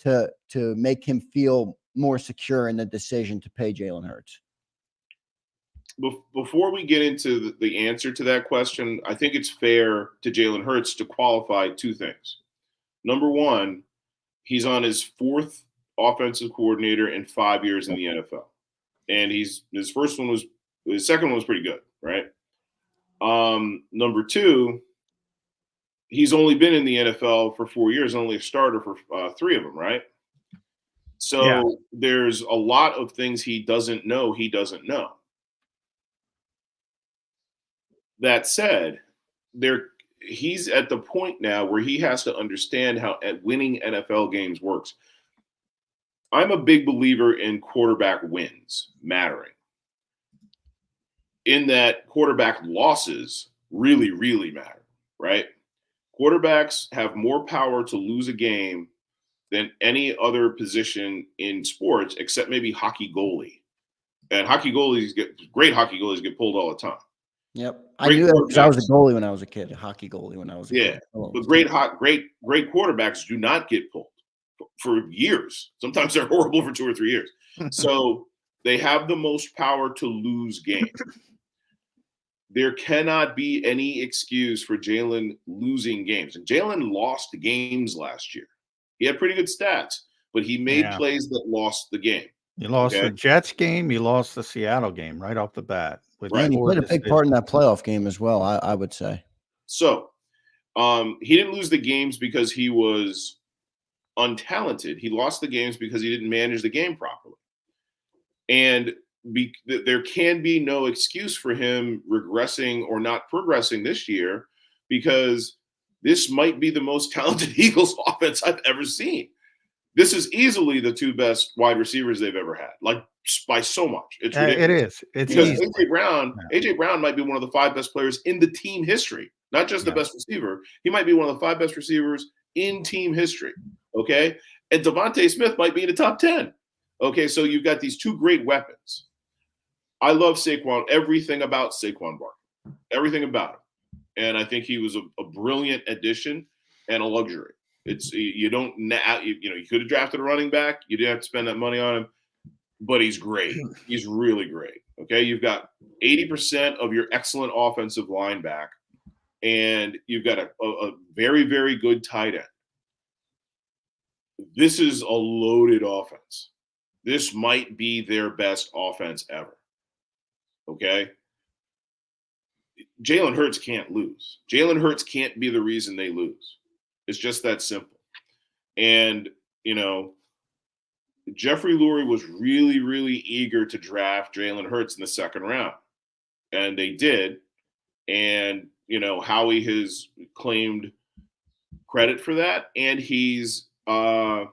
to make him feel more secure in the decision to pay Jalen Hurts? Before we get into the answer to that question, I think it's fair to Jalen Hurts to qualify two things. Number one, he's on his fourth offensive coordinator in 5 years in the NFL. And his second one was pretty good, right? Number two, he's only been in the NFL for 4 years, only a starter for 3 of them, right? So Yeah. there's a lot of things he doesn't know. That said, he's at the point now where he has to understand how winning NFL games works. I'm a big believer in quarterback wins mattering, in that quarterback losses really, really matter, right? Quarterbacks have more power to lose a game than any other position in sports, except maybe hockey goalie. And great hockey goalies get pulled all the time. Yep. I knew that because I was a goalie when I was a kid, a hockey goalie when I was a kid. But great quarterbacks do not get pulled for years. Sometimes they're horrible for 2 or 3 years. So they have the most power to lose games. There cannot be any excuse for Jalen losing games. And Jalen lost games last year. He had pretty good stats, but he made plays that lost the game. You lost the Jets game. You lost the Seattle game right off the bat. And he played a big part in that playoff game as well, I would say. So he didn't lose the games because he was untalented. He lost the games because he didn't manage the game properly. And there can be no excuse for him regressing or not progressing this year, because this might be the most talented Eagles offense I've ever seen. This is easily the 2 best wide receivers they've ever had, like by so much. It's ridiculous. It is. It's because easy. AJ Brown might be one of the 5 best players in the team history, not just the best receiver. He might be one of the 5 best receivers in team history. Okay. And Devontae Smith might be in the top 10. Okay. So you've got these 2 great weapons. I love Saquon, everything about Saquon Barkley, everything about him. And I think he was a brilliant addition and a luxury. You could have drafted a running back. You didn't have to spend that money on him, but he's great. He's really great. Okay. You've got 80% of your excellent offensive line back, and you've got a very, very good tight end. This is a loaded offense. This might be their best offense ever. Okay. Jalen Hurts can't lose. Jalen Hurts can't be the reason they lose. It's just that simple. And, Jeffrey Lurie was really, really eager to draft Jalen Hurts in the 2nd round. And they did. And, Howie has claimed credit for that. And he's given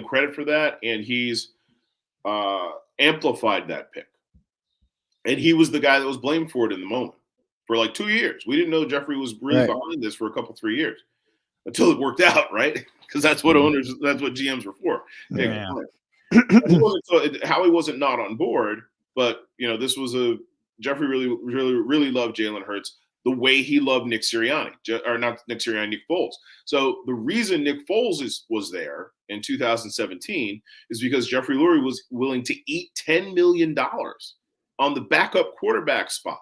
credit for that. And he's amplified that pick. And he was the guy that was blamed for it in the moment for like 2 years. We didn't know Jeffrey was really behind this for a couple, 3 years until it worked out, right? Because that's what GMs were for. Yeah. Howie wasn't not on board, but this was Jeffrey really, really, really loved Jalen Hurts the way he loved Nick Sirianni, or not Nick Sirianni, Nick Foles. So the reason Nick Foles was there in 2017 is because Jeffrey Lurie was willing to eat $10 million on the backup quarterback spot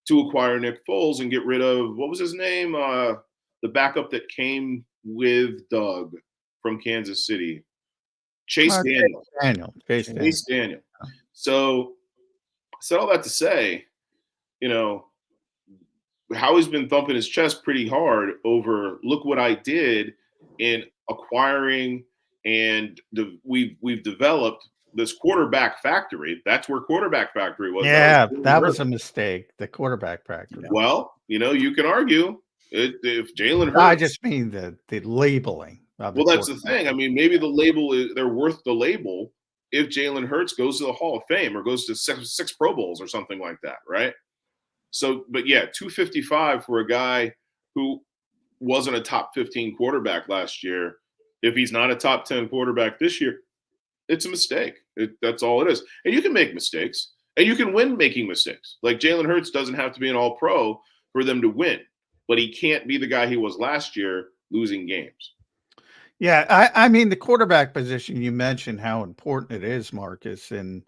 to acquire Nick Foles and get rid of, what was his name? The backup that came with Doug from Kansas City. Chase Daniel. Chase Daniel. So I said all that to say, Howie's been thumping his chest pretty hard over, look what I did in acquiring, and we've developed this quarterback factory. That's where Quarterback Factory was. Yeah, that was a mistake. The Quarterback Factory. Well, you can argue if Jalen Hurts. I just mean the labeling. Well, that's the thing. I mean, maybe the label they're worth the label if Jalen Hurts goes to the Hall of Fame or goes to six Pro Bowls or something like that, right? So, but yeah, 255 for a guy who wasn't a top 15 quarterback last year. If he's not a top 10 quarterback this year, it's a mistake. That's all it is. And you can make mistakes, and you can win making mistakes. Like Jalen Hurts doesn't have to be an all-pro for them to win, but he can't be the guy he was last year losing games. Yeah, I mean, the quarterback position, you mentioned how important it is, Marcus, and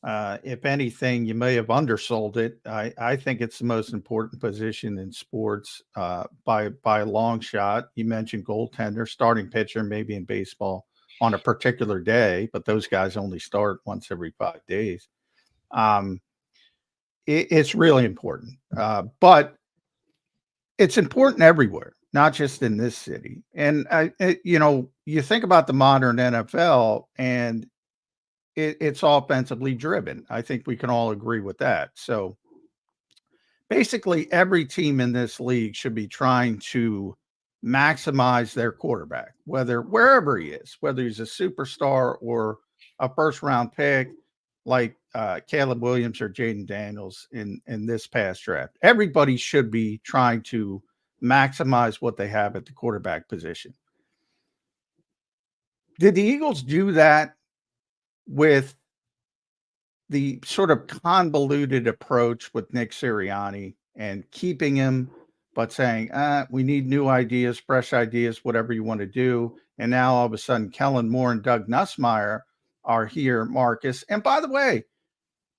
if anything, you may have undersold it. I think it's the most important position in sports by a long shot. You mentioned goaltender, starting pitcher, maybe in baseball on a particular day, but those guys only start once every 5 days. It's really important, but it's important everywhere, not just in this city. And you think about the modern NFL, and it's offensively driven. I think we can all agree with that. So basically, every team in this league should be trying to maximize their quarterback, wherever he is, whether he's a superstar or a first round pick like Caleb Williams or Jaden Daniels in this past draft. Everybody should be trying to maximize what they have at the quarterback position. Did the Eagles do that with the sort of convoluted approach with Nick Sirianni and keeping him, but saying, we need new ideas, fresh ideas, whatever you want to do? And now all of a sudden, Kellen Moore and Doug Nussmeier are here, Marcus. And by the way,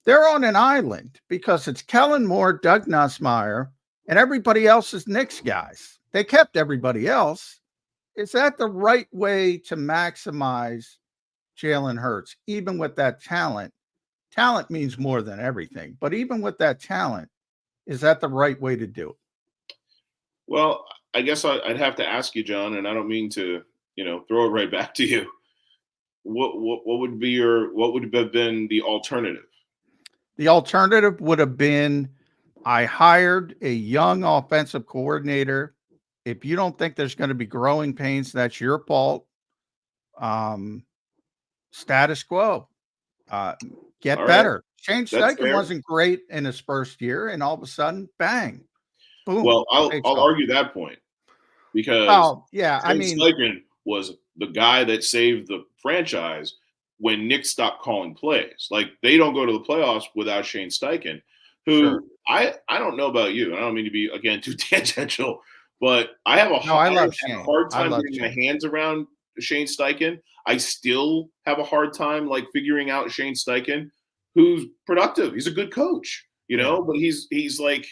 they're on an island because it's Kellen Moore, Doug Nussmeier, and everybody else is Knicks guys. They kept everybody else. Is that the right way to maximize Jalen Hurts, even with that talent? Talent means more than everything, but even with that talent, is that the right way to do it? Well, I guess I'd have to ask you, John, and I don't mean to, throw it right back to you. What would have been the alternative? The alternative would have been, I hired a young offensive coordinator. If you don't think there's going to be growing pains, that's your fault. Status quo. Get All better. right. Shane That's Steichen fair. wasn't great in his first year, and all of a sudden, bang, boom. Well, I'll takes off. argue that point because Shane Steichen was the guy that saved the franchise when Nick stopped calling plays. Like, they don't go to the playoffs without Shane Steichen, who Sure. I don't know about you. I don't mean to be, again, too tangential, but I have a I love had a Shane. hard time I love getting my Shane. hands around Shane Steichen. I still have a hard time figuring out Shane Steichen, who's productive. He's a good coach, but he's like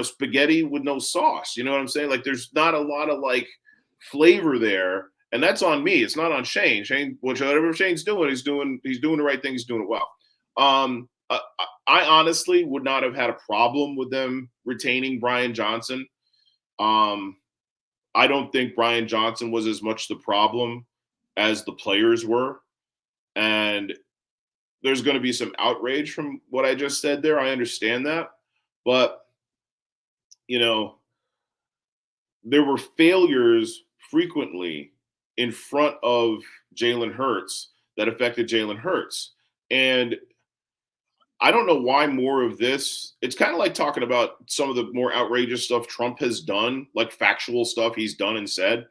spaghetti with no sauce. You know what I'm saying? Like, there's not a lot of flavor there, and that's on me. It's not on Shane. Shane, whatever Shane's doing, he's doing the right thing. He's doing it well. I honestly would not have had a problem with them retaining Brian Johnson. I don't think Brian Johnson was as much the problem as the players were. And there's going to be some outrage from what I just said there. I understand that. But, there were failures frequently in front of Jalen Hurts that affected Jalen Hurts. And I don't know why more of this. It's kind of like talking about some of the more outrageous stuff Trump has done, like factual stuff he's done and said.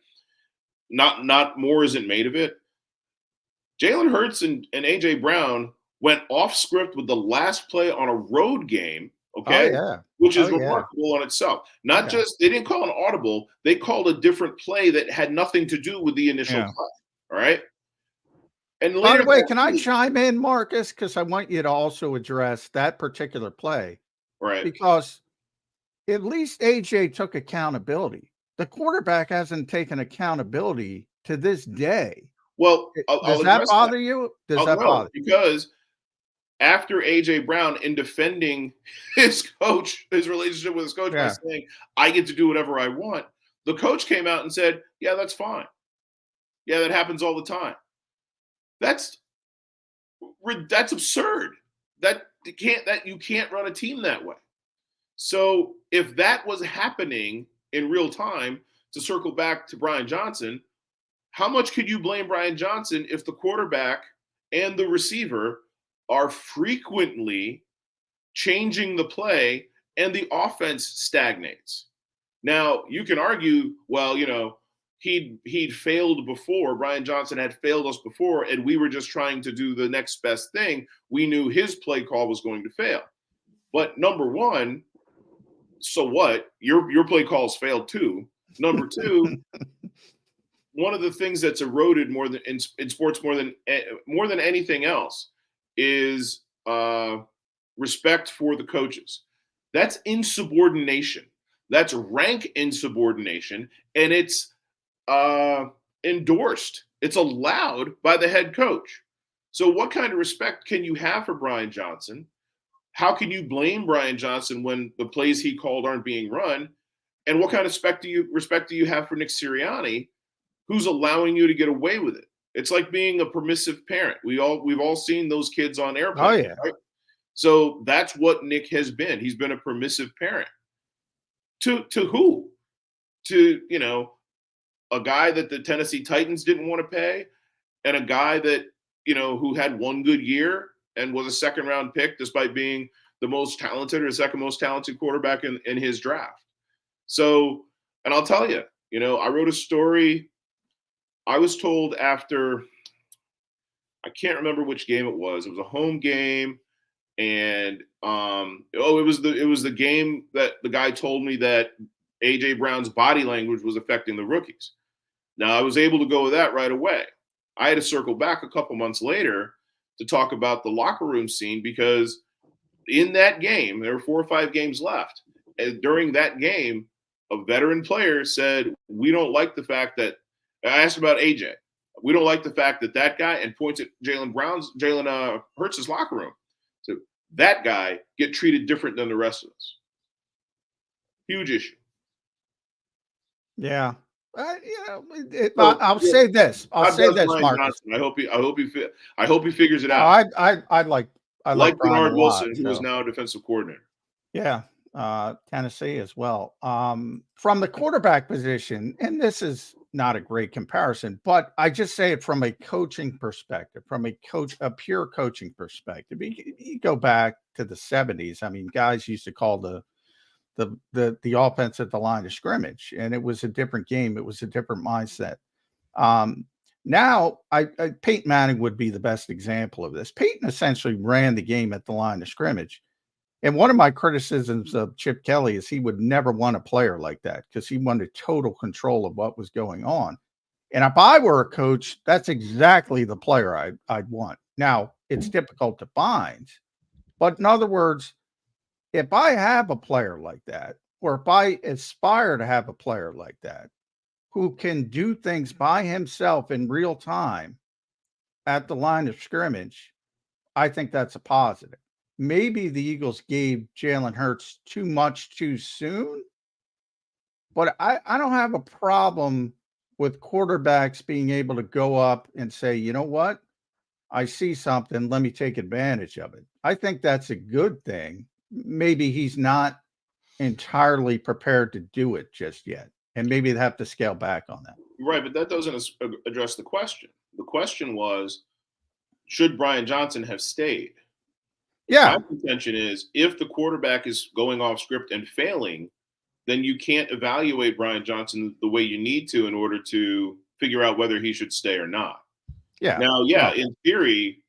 Not more isn't made of it. Jalen Hurts and A.J. Brown went off script with the last play on a road game, okay? Oh, yeah. Which is Oh, yeah. remarkable on itself. Not just, they didn't call an audible, they called a different play that had nothing to do with the initial play, all right? And By the way, can I chime in, Marcus? Because I want you to also address that particular play. Right. Because at least AJ took accountability. The quarterback hasn't taken accountability to this day. Well, does that bother you? Does that bother you? Because after A.J. Brown, in defending his coach, his relationship with his coach, by saying, I get to do whatever I want, the coach came out and said, yeah, that's fine. Yeah, that happens all the time. That's absurd. You can't run a team that way. So if that was happening in real time, to circle back to Brian Johnson, how much could you blame Brian Johnson if the quarterback and the receiver are frequently changing the play and the offense stagnates? Now, you can argue, well, he'd failed before. Brian Johnson had failed us before, and we were just trying to do the next best thing. We knew his play call was going to fail. But number one, so what? Your play calls failed too. Number two, one of the things that's eroded more than in sports more than anything else is respect for the coaches. That's insubordination. That's rank insubordination, and it's endorsed. It's allowed by the head coach. So what kind of respect can you have for Brian Johnson how can you blame Brian Johnson when the plays he called aren't being run? And what kind of respect do you have for Nick Sirianni, who's allowing you to get away with it? It's like being a permissive parent. We've all seen those kids on airplanes. Oh, yeah. Right? So that's what Nick has been. He's been a permissive parent. To who? To, a guy that the Tennessee Titans didn't want to pay, and a guy that, who had one good year and was a second-round pick despite being the most talented or the second most talented quarterback in his draft. So, and I'll tell you, I wrote a story. I was told after, I can't remember which game it was. It was a home game, and it was the game that the guy told me that A.J. Brown's body language was affecting the rookies. Now, I was able to go with that right away. I had to circle back a couple months later to talk about the locker room scene, because in that game, there were 4 or 5 games left. And during that game, a veteran player said, we don't like the fact that – I asked about AJ. We don't like the fact that guy, and points at Jalen Hurts' locker room. So that guy get treated different than the rest of us. Huge issue. Yeah. I'll say this. I'll say this, Marcus. I hope he figures it out. I like Bernard Wilson, who is now a defensive coordinator. Yeah, Tennessee as well. From the quarterback position, and this is not a great comparison, but I just say it from a coaching perspective, from a pure coaching perspective. You go back to the 70s. I mean, guys used to call the offense at the line of scrimmage, and it was a different game. It was a different mindset. Now, Peyton Manning would be the best example of this. Peyton essentially ran the game at the line of scrimmage. And one of my criticisms of Chip Kelly is he would never want a player like that, because he wanted total control of what was going on. And if I were a coach, that's exactly the player I'd want. Now, it's difficult to find, but in other words, if I have a player like that, or if I aspire to have a player like that, who can do things by himself in real time at the line of scrimmage, I think that's a positive. Maybe the Eagles gave Jalen Hurts too much too soon, but I don't have a problem with quarterbacks being able to go up and say, you know what? I see something. Let me take advantage of it. I think that's a good thing. Maybe he's not entirely prepared to do it just yet, and maybe they have to scale back on that. Right, but that doesn't address the question. The question was, should Brian Johnson have stayed? Yeah. My contention is, if the quarterback is going off script and failing, then you can't evaluate Brian Johnson the way you need to in order to figure out whether he should stay or not. Yeah. Now, in theory,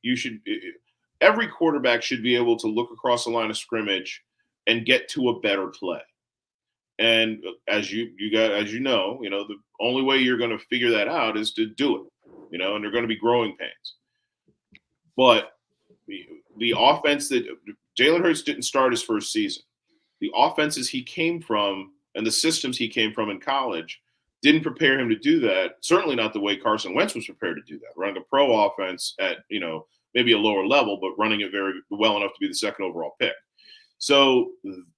every quarterback should be able to look across the line of scrimmage and get to a better play. And as you know, the only way you're going to figure that out is to do it, and they're going to be growing pains. But the offense that Jalen Hurts didn't start his first season, the offenses he came from and the systems he came from in college didn't prepare him to do that. Certainly not the way Carson Wentz was prepared to do that, running a pro offense at, maybe a lower level, but running it very well enough to be the second overall pick. So,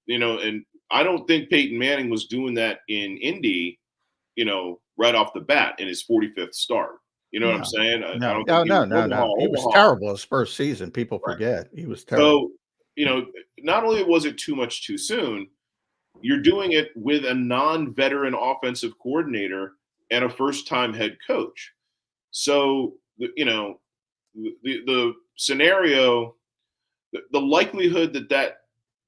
and I don't think Peyton Manning was doing that in Indy, right off the bat in his 45th start. You know what I'm saying? No. He was terrible his first season. People forget. He was terrible. So, not only was it too much too soon, you're doing it with a non-veteran offensive coordinator and a first-time head coach. So, the scenario, the likelihood that,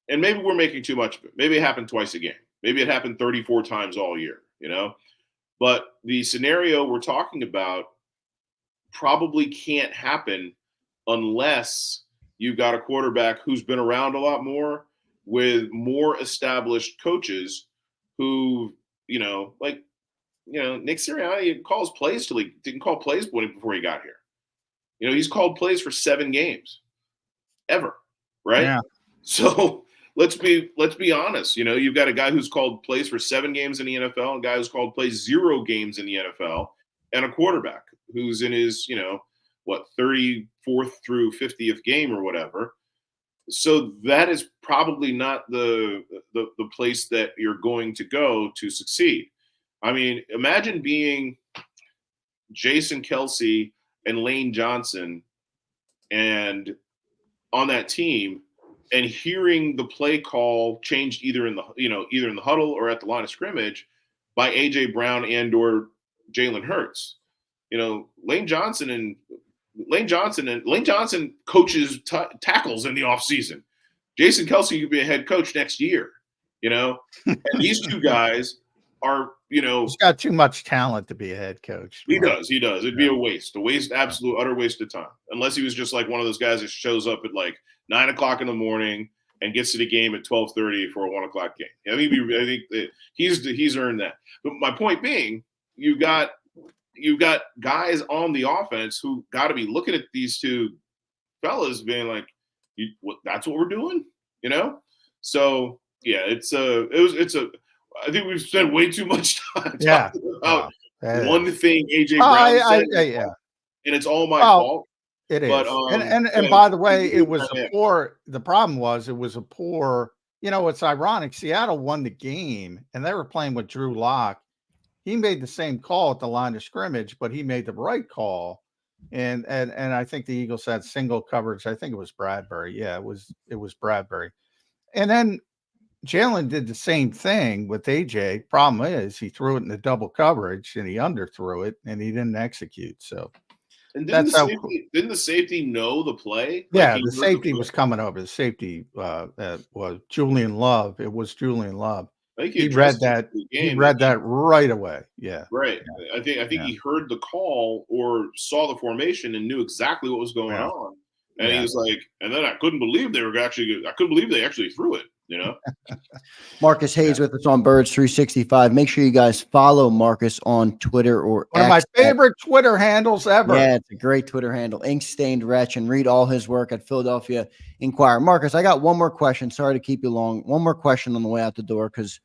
and maybe we're making too much of it. Maybe it happened twice a game. Maybe it happened 34 times all year, But the scenario we're talking about probably can't happen unless you've got a quarterback who's been around a lot more, with more established coaches who, Nick Sirianni calls plays till he didn't call plays before he got here. He's called plays for 7 games ever, right? Yeah. So let's be honest. You've got a guy who's called plays for 7 games in the NFL, a guy who's called plays 0 games in the NFL, and a quarterback who's in his, 34th through 50th game or whatever. So that is probably not the place that you're going to go to succeed. I mean, imagine being Jason Kelsey and Lane Johnson and on that team and hearing the play call changed either in the huddle or at the line of scrimmage by AJ Brown and or Jalen Hurts. Lane Johnson coaches tackles in the offseason. Jason Kelsey could be a head coach next year, and these two guys are, he's got too much talent to be a head coach. He does. It'd be a waste, absolute, utter waste of time. Unless he was just like one of those guys that shows up at like 9 o'clock in the morning and gets to the game at 12:30 for a 1 o'clock game. I think that he's earned that. But my point being, you've got guys on the offense who got to be looking at these two fellas being like, that's what we're doing, So yeah, I think we've spent way too much time talking about one thing AJ Brown said, and it's all my fault. It is. But, and by the way, it was the problem was it was a poor, it's ironic. Seattle won the game and they were playing with Drew Lock. He made the same call at the line of scrimmage, but he made the right call. And I think the Eagles had single coverage. I think it was Bradberry. Yeah, it was Bradberry. And then Jalen did the same thing with AJ. Problem is he threw it in the double coverage and he underthrew it and he didn't execute. So and didn't the safety know the play? Yeah, the safety was coming over. The safety was Julian Love. It was Julian Love. He read that. He read that right away. Yeah. Right. Yeah. I think he heard the call or saw the formation and knew exactly what was going on. And he was like, and then I couldn't believe they actually threw it. Marcus Hayes with us on Birds 365. Make sure you guys follow Marcus on Twitter or one of my favorite Twitter handles ever. Yeah, it's a great Twitter handle, Ink Stained Wretch, and read all his work at Philadelphia Inquirer. Marcus, I got one more question. Sorry to keep you long. One more question on the way out the door because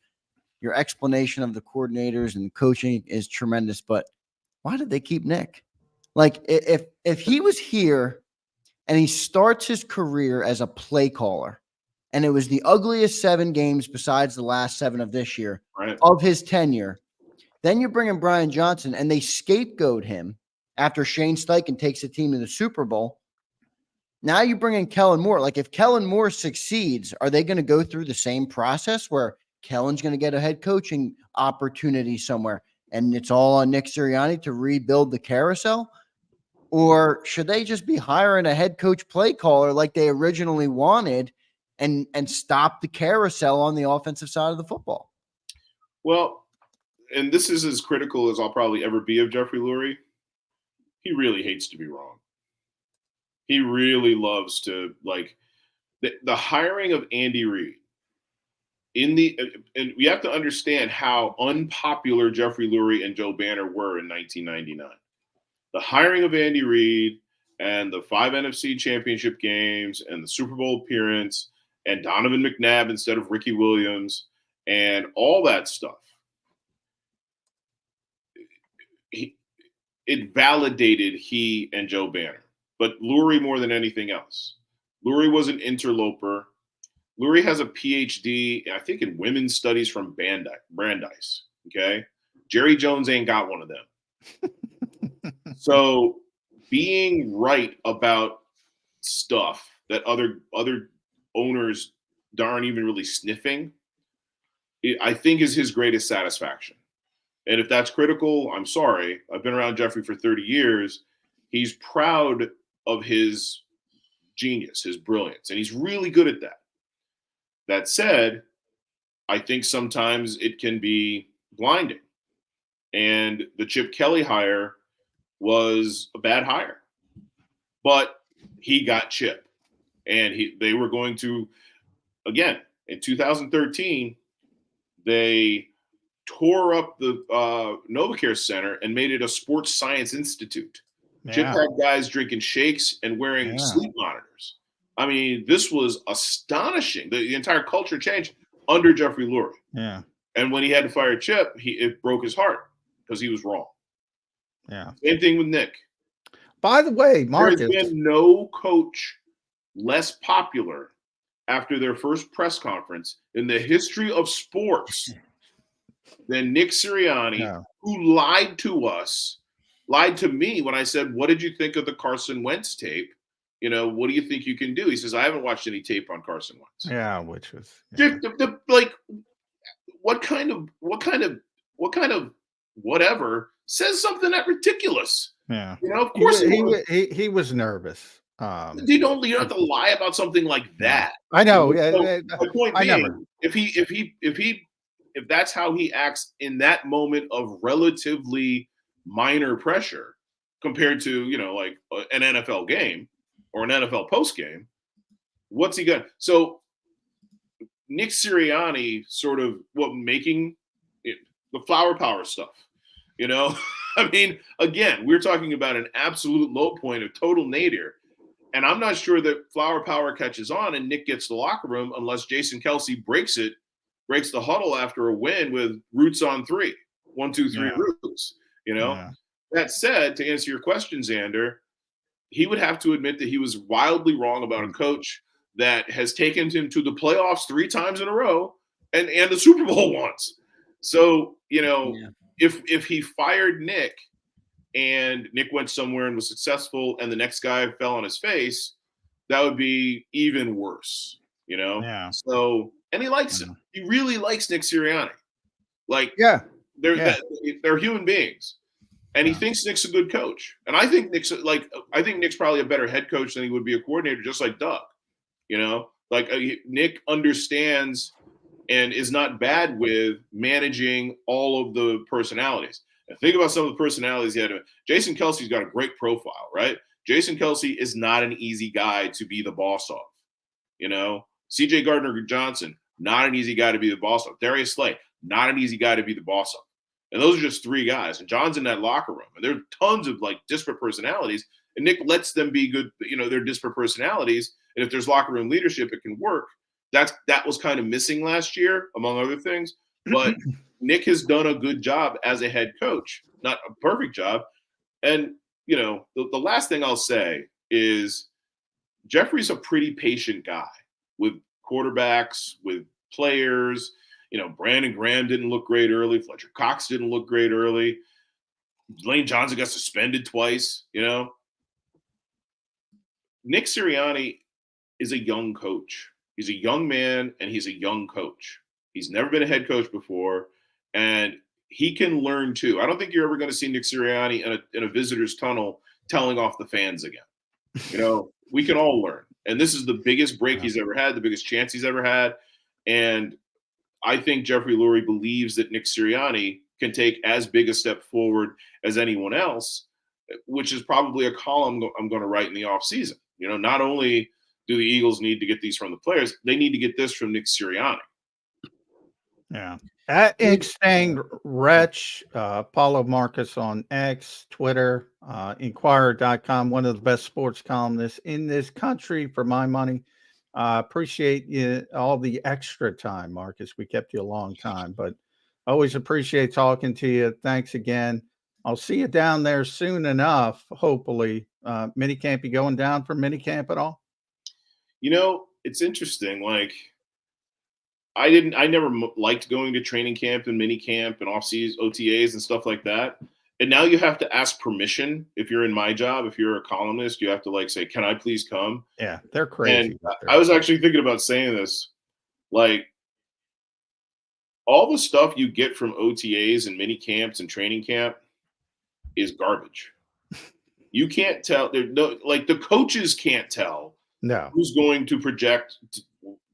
your explanation of the coordinators and coaching is tremendous. But why did they keep Nick? Like if he was here and he starts his career as a play caller, and it was the ugliest 7 games besides the last 7 of this year of his tenure. Then you bring in Brian Johnson, and they scapegoat him after Shane Steichen takes the team to the Super Bowl. Now you bring in Kellen Moore. Like, if Kellen Moore succeeds, are they going to go through the same process where Kellen's going to get a head coaching opportunity somewhere, and it's all on Nick Sirianni to rebuild the carousel? Or should they just be hiring a head coach play caller like they originally wanted and stop the carousel on the offensive side of the football? Well, and this is as critical as I'll probably ever be of Jeffrey Lurie. He really hates to be wrong. He really loves to, like, the hiring of Andy Reid and we have to understand how unpopular Jeffrey Lurie and Joe Banner were in 1999. The hiring of Andy Reid and the 5 NFC championship games and the Super Bowl appearance and Donovan McNabb instead of Ricky Williams and all that stuff. It validated he and Joe Banner, but Lurie more than anything else. Lurie was an interloper. Lurie has a PhD, I think, in women's studies from Brandeis. Okay. Jerry Jones ain't got one of them. So being right about stuff that other owners aren't even really sniffing, I think is his greatest satisfaction. And if that's critical, I'm sorry. I've been around Jeffrey for 30 years. He's proud of his genius, his brilliance, and he's really good at that. That said, I think sometimes it can be blinding. And the Chip Kelly hire was a bad hire. But he got Chip. And they were going to, again, in 2013, they tore up the NovaCare Center and made it a sports science institute. Yeah. Chip had guys drinking shakes and wearing sleep monitors. I mean, this was astonishing. The entire culture changed under Jeffrey Lurie. Yeah. And when he had to fire Chip, it broke his heart because he was wrong. Yeah. Same thing with Nick. By the way, Marcus, there has been no coach less popular after their first press conference in the history of sports than Nick Sirianni, who lied to us, lied to me when I said, what did you think of the Carson Wentz tape? What do you think you can do? He says, I haven't watched any tape on Carson Wentz. Yeah, which was like, what kind of whatever says something that ridiculous? Yeah. Of course he was nervous. You don't have to lie about something like that. I know. My point being, if that's how he acts in that moment of relatively minor pressure compared to like an NFL game or an NFL post game, what's he got? So Nick Sirianni sort of making the flower power stuff. I mean, again, we're talking about an absolute low point of total nadir. And I'm not sure that flower power catches on and Nick gets the locker room unless Jason Kelce breaks the huddle after a win with roots on 3. 1, 2, 3 roots. That said, to answer your question, Zander, he would have to admit that he was wildly wrong about a coach that has taken him to the playoffs 3 times in a row and the Super Bowl once. So, if he fired Nick and Nick went somewhere and was successful and the next guy fell on his face, that would be even worse, Yeah. So, and he likes him. He really likes Nick Sirianni. They're human beings. And he thinks Nick's a good coach. And I think Nick's probably a better head coach than he would be a coordinator, just like Doug. Nick understands and is not bad with managing all of the personalities. And think about some of the personalities he had. Jason Kelce's got a great profile, right? Jason Kelce is not an easy guy to be the boss of. CJ Gardner-Johnson, not an easy guy to be the boss of. Darius Slay, not an easy guy to be the boss of. And those are just 3 guys. And John's in that locker room. And there are tons of disparate personalities. And Nick lets them be good, they're disparate personalities. And if there's locker room leadership, it can work. That was kind of missing last year, among other things. But Nick has done a good job as a head coach, not a perfect job. And, the last thing I'll say is Jeffrey's a pretty patient guy with quarterbacks, with players. Brandon Graham didn't look great early. Fletcher Cox didn't look great early. Lane Johnson got suspended twice, Nick Sirianni is a young coach. He's a young man, and he's a young coach. He's never been a head coach before, and he can learn too. I don't think you're ever going to see Nick Sirianni in a visitor's tunnel telling off the fans again. We can all learn. And this is the biggest break he's ever had, the biggest chance he's ever had. And I think Jeffrey Lurie believes that Nick Sirianni can take as big a step forward as anyone else, which is probably a column I'm going to write in the offseason. Not only do the Eagles need to get these from the players, they need to get this from Nick Sirianni. Yeah. At Inkstang Wretch, Paulo Marcus on X, Twitter, Inquirer.com, one of the best sports columnists in this country for my money. Appreciate you all the extra time, Marcus. We kept you a long time, but always appreciate talking to you. Thanks again. I'll see you down there soon enough, hopefully. Minicamp, you going down for minicamp at all? It's interesting. I never liked going to training camp and minicamp and off-season OTAs and stuff like that. And now you have to ask permission. If you're in my job, if you're a columnist, you have to say, can I please come? Yeah, they're crazy. And I was actually thinking about saying this. All the stuff you get from OTAs and mini camps and training camp is garbage. You can't tell. The coaches can't tell who's going to project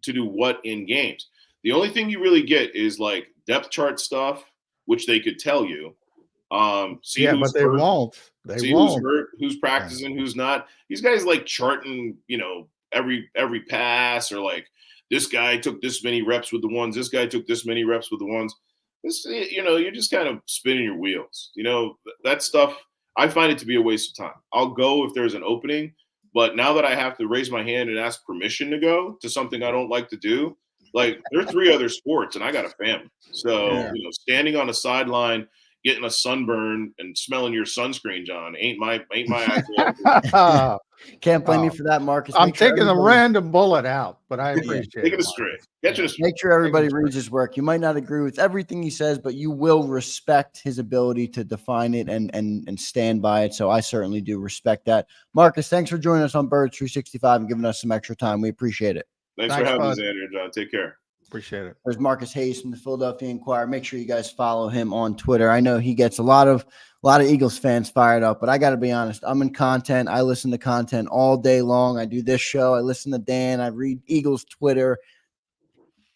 to do what in games. The only thing you really get is depth chart stuff, which they could tell you. But they hurt, won't. They won't. Who's hurt, who's practicing, who's not. These guys charting, every pass, or this guy took this many reps with the ones. This guy took this many reps with the ones. You're just kind of spinning your wheels. That stuff. I find it to be a waste of time. I'll go if there's an opening, but now that I have to raise my hand and ask permission to go to something I don't like to do, there are 3 other sports, and I got a family. So standing on a sideline getting a sunburn and smelling your sunscreen, John. Ain't my idea. Can't blame you for that, Marcus. I'm Make sure taking a everybody- random bullet out, but I appreciate Take it it. straight. Marcus. Catch it straight. Make sure everybody reads his work. You might not agree with everything he says, but you will respect his ability to define it and stand by it. So I certainly do respect that. Marcus, thanks for joining us on Birds 365 and giving us some extra time. We appreciate it. Thanks for having me, Zander and John. Take care. Appreciate it. There's Marcus Hayes from the Philadelphia Inquirer. Make sure you guys follow him on Twitter. I know he gets a lot of Eagles fans fired up, but I got to be honest. I'm in content. I listen to content all day long. I do this show. I listen to Dan. I read Eagles Twitter.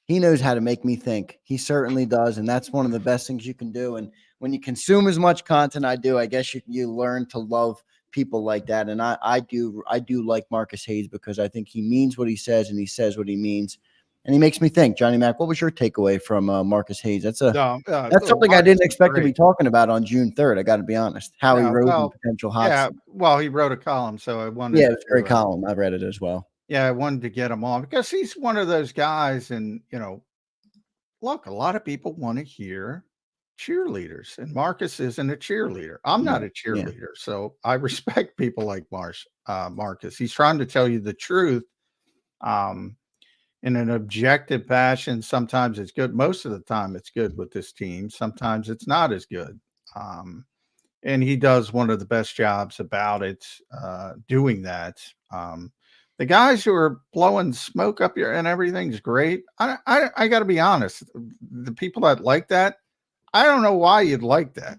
He knows how to make me think. He certainly does, and that's one of the best things you can do. And when you consume as much content I do, I guess you learn to love people like that. And I do like Marcus Hayes because I think he means what he says and he says what he means. And he makes me think. Johnny Mac, what was your takeaway from Marcus Hayes? That's something I didn't expect to be talking about on June 3rd. I got to be honest. Howie Roseman, potential hot. Yeah, well, he wrote a column, so I wanted. Yeah, it was a great column. I read it as well. Yeah, I wanted to get him on because he's one of those guys, and look, a lot of people want to hear cheerleaders, and Marcus isn't a cheerleader. I'm not a cheerleader, so I respect people like Marcus. He's trying to tell you the truth. In an objective fashion. Sometimes it's good. Most of the time it's good with this team. Sometimes it's not as good. And he does one of the best jobs about it, doing that. The guys who are blowing smoke up here and everything's great. I got to be honest. The people that like that, I don't know why you'd like that.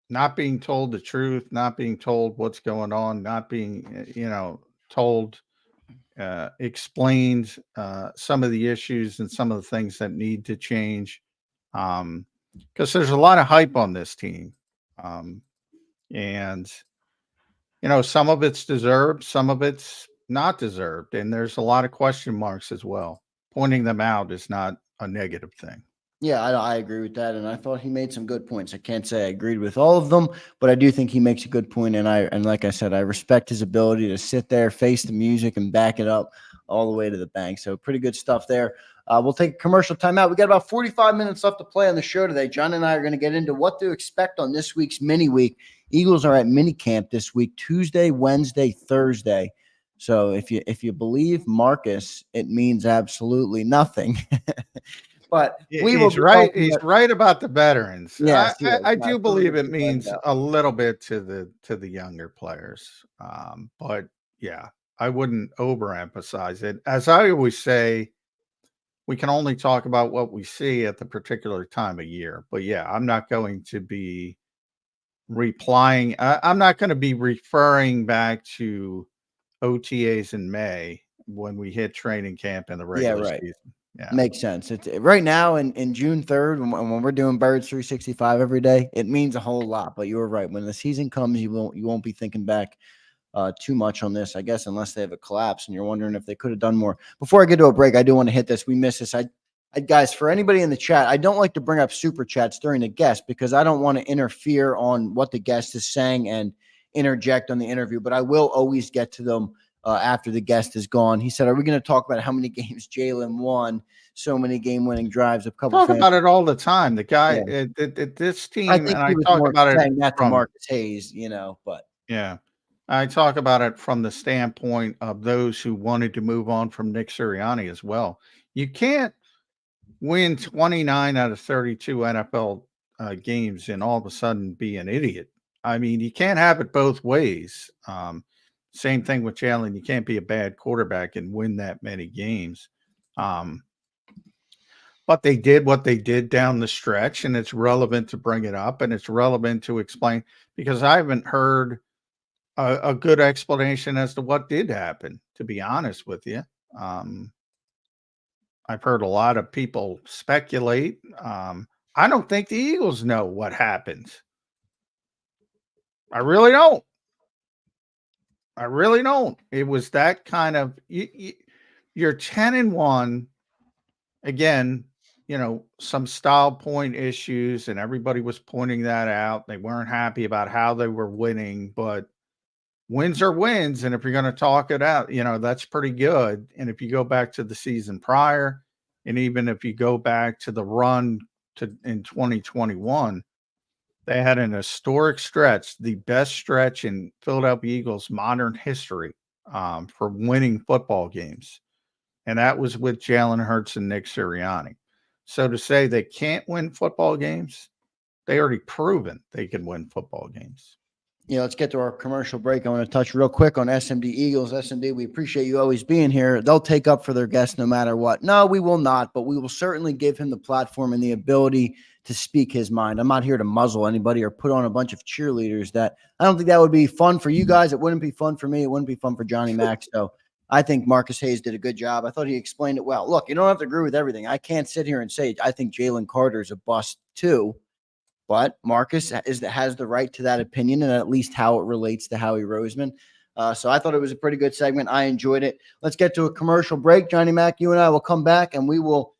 Not being told the truth, not being told what's going on, not being, told explained some of the issues and some of the things that need to change, because there's a lot of hype on this team, and some of it's deserved, some of it's not deserved, and there's a lot of question marks as well. Pointing them out is not a negative thing. Yeah, I agree with that, and I thought he made some good points. I can't say I agreed with all of them, but I do think he makes a good point, and like I said, I respect his ability to sit there, face the music, and back it up all the way to the bank. So pretty good stuff there. We'll take a commercial timeout. We got about 45 minutes left to play on the show today. John and I are going to get into what to expect on this week's mini week. Eagles are at mini camp this week, Tuesday, Wednesday, Thursday. So if you believe Marcus, it means absolutely nothing. But he's right. He's right about the veterans. Yes, I do believe it means a little bit to the younger players. But yeah, I wouldn't overemphasize it. As I always say, we can only talk about what we see at the particular time of year. But yeah, I'm not going to be replying. I'm not going to be referring back to OTAs in May when we hit training camp in the regular season. Yeah. Makes sense. It's right now in June 3rd, when we're doing Birds 365 every day, it means a whole lot. But you were right. When the season comes, you won't be thinking back too much on this, I guess, unless they have a collapse and you're wondering if they could have done more. Before I get to a break, I do want to hit this. We missed this. I guys, for anybody in the chat, I don't like to bring up super chats during the guest because I don't want to interfere on what the guest is saying and interject on the interview, but I will always get to them after the guest is gone. He said, are we going to talk about how many games Jalen won? So many game-winning drives. Talk about it all the time. The guy at this team, I think and he was talk more about saying it that to Marcus Hayes, but yeah, I talk about it from the standpoint of those who wanted to move on from Nick Sirianni as well. You can't win 29 out of 32 NFL games and all of a sudden be an idiot. I mean, you can't have it both ways. Same thing with Jalen. You can't be a bad quarterback and win that many games. But they did what they did down the stretch, and it's relevant to bring it up, and it's relevant to explain, because I haven't heard a good explanation as to what did happen, to be honest with you. I've heard a lot of people speculate. I don't think the Eagles know what happened. I really don't. It was that kind of you're 10-1 again, some style point issues, and everybody was pointing that out. They weren't happy about how they were winning, but wins are wins. And if you're going to talk it out, that's pretty good. And if you go back to the season prior, and even if you go back to the run in 2021, they had an historic stretch, the best stretch in Philadelphia Eagles modern history for winning football games. And that was with Jalen Hurts and Nick Sirianni. So to say they can't win football games, they already proven they can win football games. Let's get to our commercial break. I want to touch real quick on SMD Eagles. SMD, we appreciate you always being here. They'll take up for their guests no matter what. No, we will not, but we will certainly give him the platform and the ability to speak his mind. I'm not here to muzzle anybody or put on a bunch of cheerleaders. That I don't think that would be fun for you guys. It wouldn't be fun for me. It wouldn't be fun for Johnny Mac. So I think Marcus Hayes did a good job. I thought he explained it well. Look, you don't have to agree with everything. I can't sit here and say I think Jalen Carter's a bust too. But Marcus has the right to that opinion, and at least how it relates to Howie Roseman. So I thought it was a pretty good segment. I enjoyed it. Let's get to a commercial break. Johnny Mac, you and I will come back, and we will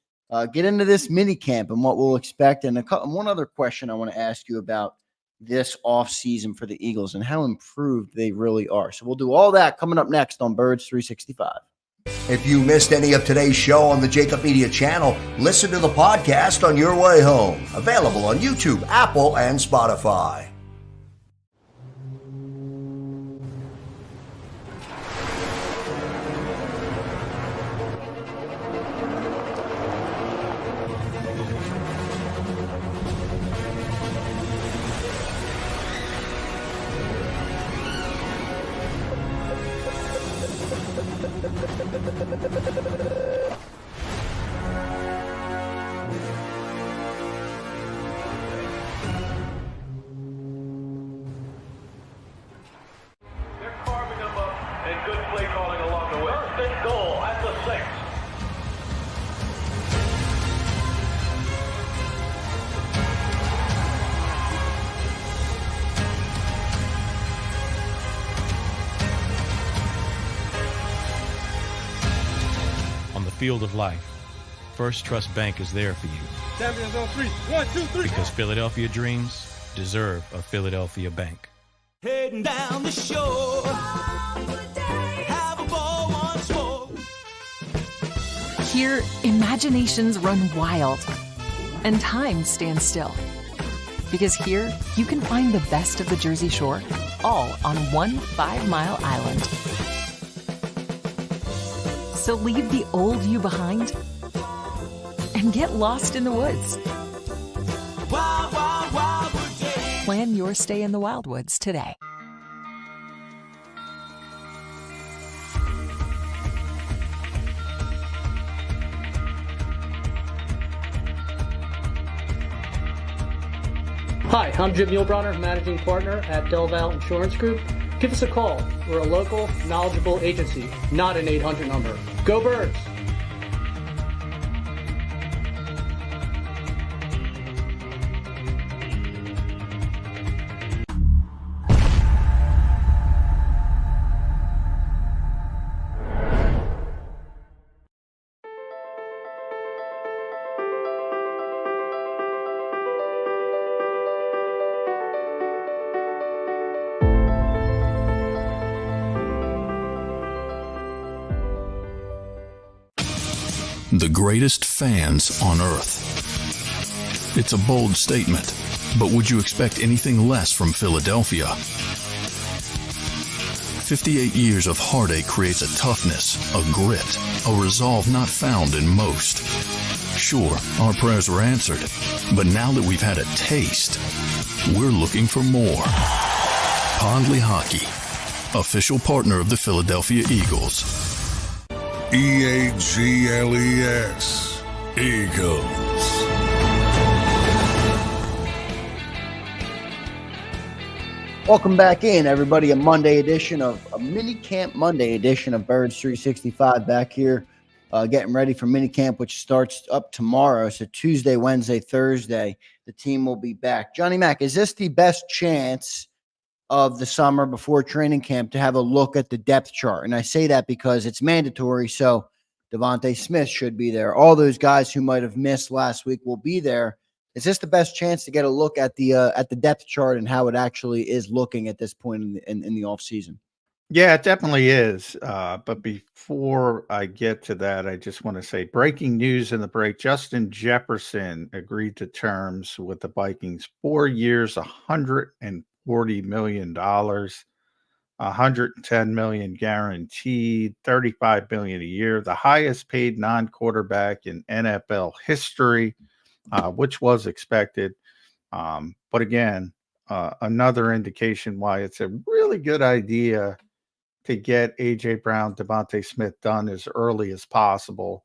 get into this mini camp and what we'll expect. And one other question I want to ask you about this offseason for the Eagles and how improved they really are. So we'll do all that coming up next on Birds 365. If you missed any of today's show on the JAKIB Media channel, listen to the podcast on your way home. Available on YouTube, Apple, and Spotify. Field of life, First Trust Bank is there for you. Champions on 3. 1, 2, 3. Because Philadelphia dreams deserve a Philadelphia bank. Heading down the shore. Have a ball once more. Here, imaginations run wild and time stands still. Because here, you can find the best of the Jersey Shore, all on one 5-mile island. So leave the old you behind and get lost in the woods. Wild, wild, wildwood day. Plan your stay in the Wildwoods today. Hi, I'm Jim Muehlbronner, Managing Partner at Delval Insurance Group. Give us a call. We're a local, knowledgeable agency, not an 800 number. Go Birds! The greatest fans on earth. It's a bold statement, but would you expect anything less from Philadelphia? 58 years of heartache creates a toughness, a grit, a resolve not found in most. Sure, our prayers were answered, but now that we've had a taste, we're looking for more. Pondley Hockey, official partner of the Philadelphia Eagles. EAGLES, Eagles. Welcome back in, everybody. A Monday edition of a mini camp Monday edition of Birds 365 back here, getting ready for mini camp, which starts up tomorrow. So Tuesday, Wednesday, Thursday, the team will be back. Johnny Mac, is this the best chance of the summer before training camp to have a look at the depth chart? And I say that because it's mandatory. So Devontae Smith should be there. All those guys who might have missed last week will be there. Is this the best chance to get a look at the depth chart and how it actually is looking at this point in the offseason? Yeah, it definitely is. But before I get to that, I just want to say breaking news in the break. Justin Jefferson agreed to terms with the Vikings, 4 years, $140 million, 110 million guaranteed, 35 million a year, the highest paid non-quarterback in NFL history, which was expected. But again, another indication why it's a really good idea to get AJ Brown, Devontae Smith done as early as possible.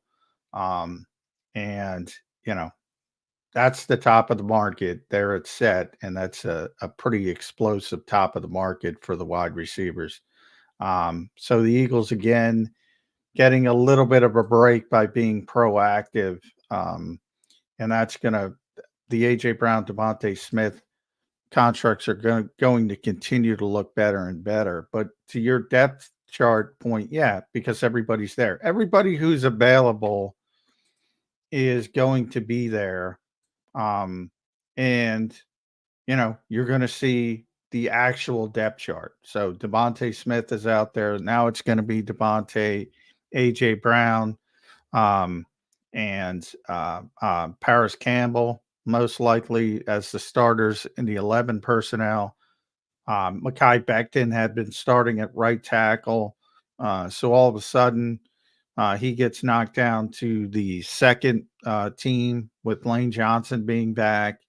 Um, and you know, that's the top of the market there it's set, and that's a pretty explosive top of the market for the wide receivers. So the Eagles again getting a little bit of a break by being proactive. And that's gonna the AJ Brown, Devontae Smith contracts are going to continue to look better and better. But to your depth chart point, yeah, because everybody's there. Everybody who's available is going to be there. And you're going to see the actual depth chart. So Devontae Smith is out there. Now it's going to be Devontae, AJ Brown, um, and Paris Campbell, most likely as the starters in the 11 personnel. Mekhi Becton had been starting at right tackle. So all of a sudden, he gets knocked down to the second team with Lane Johnson being back.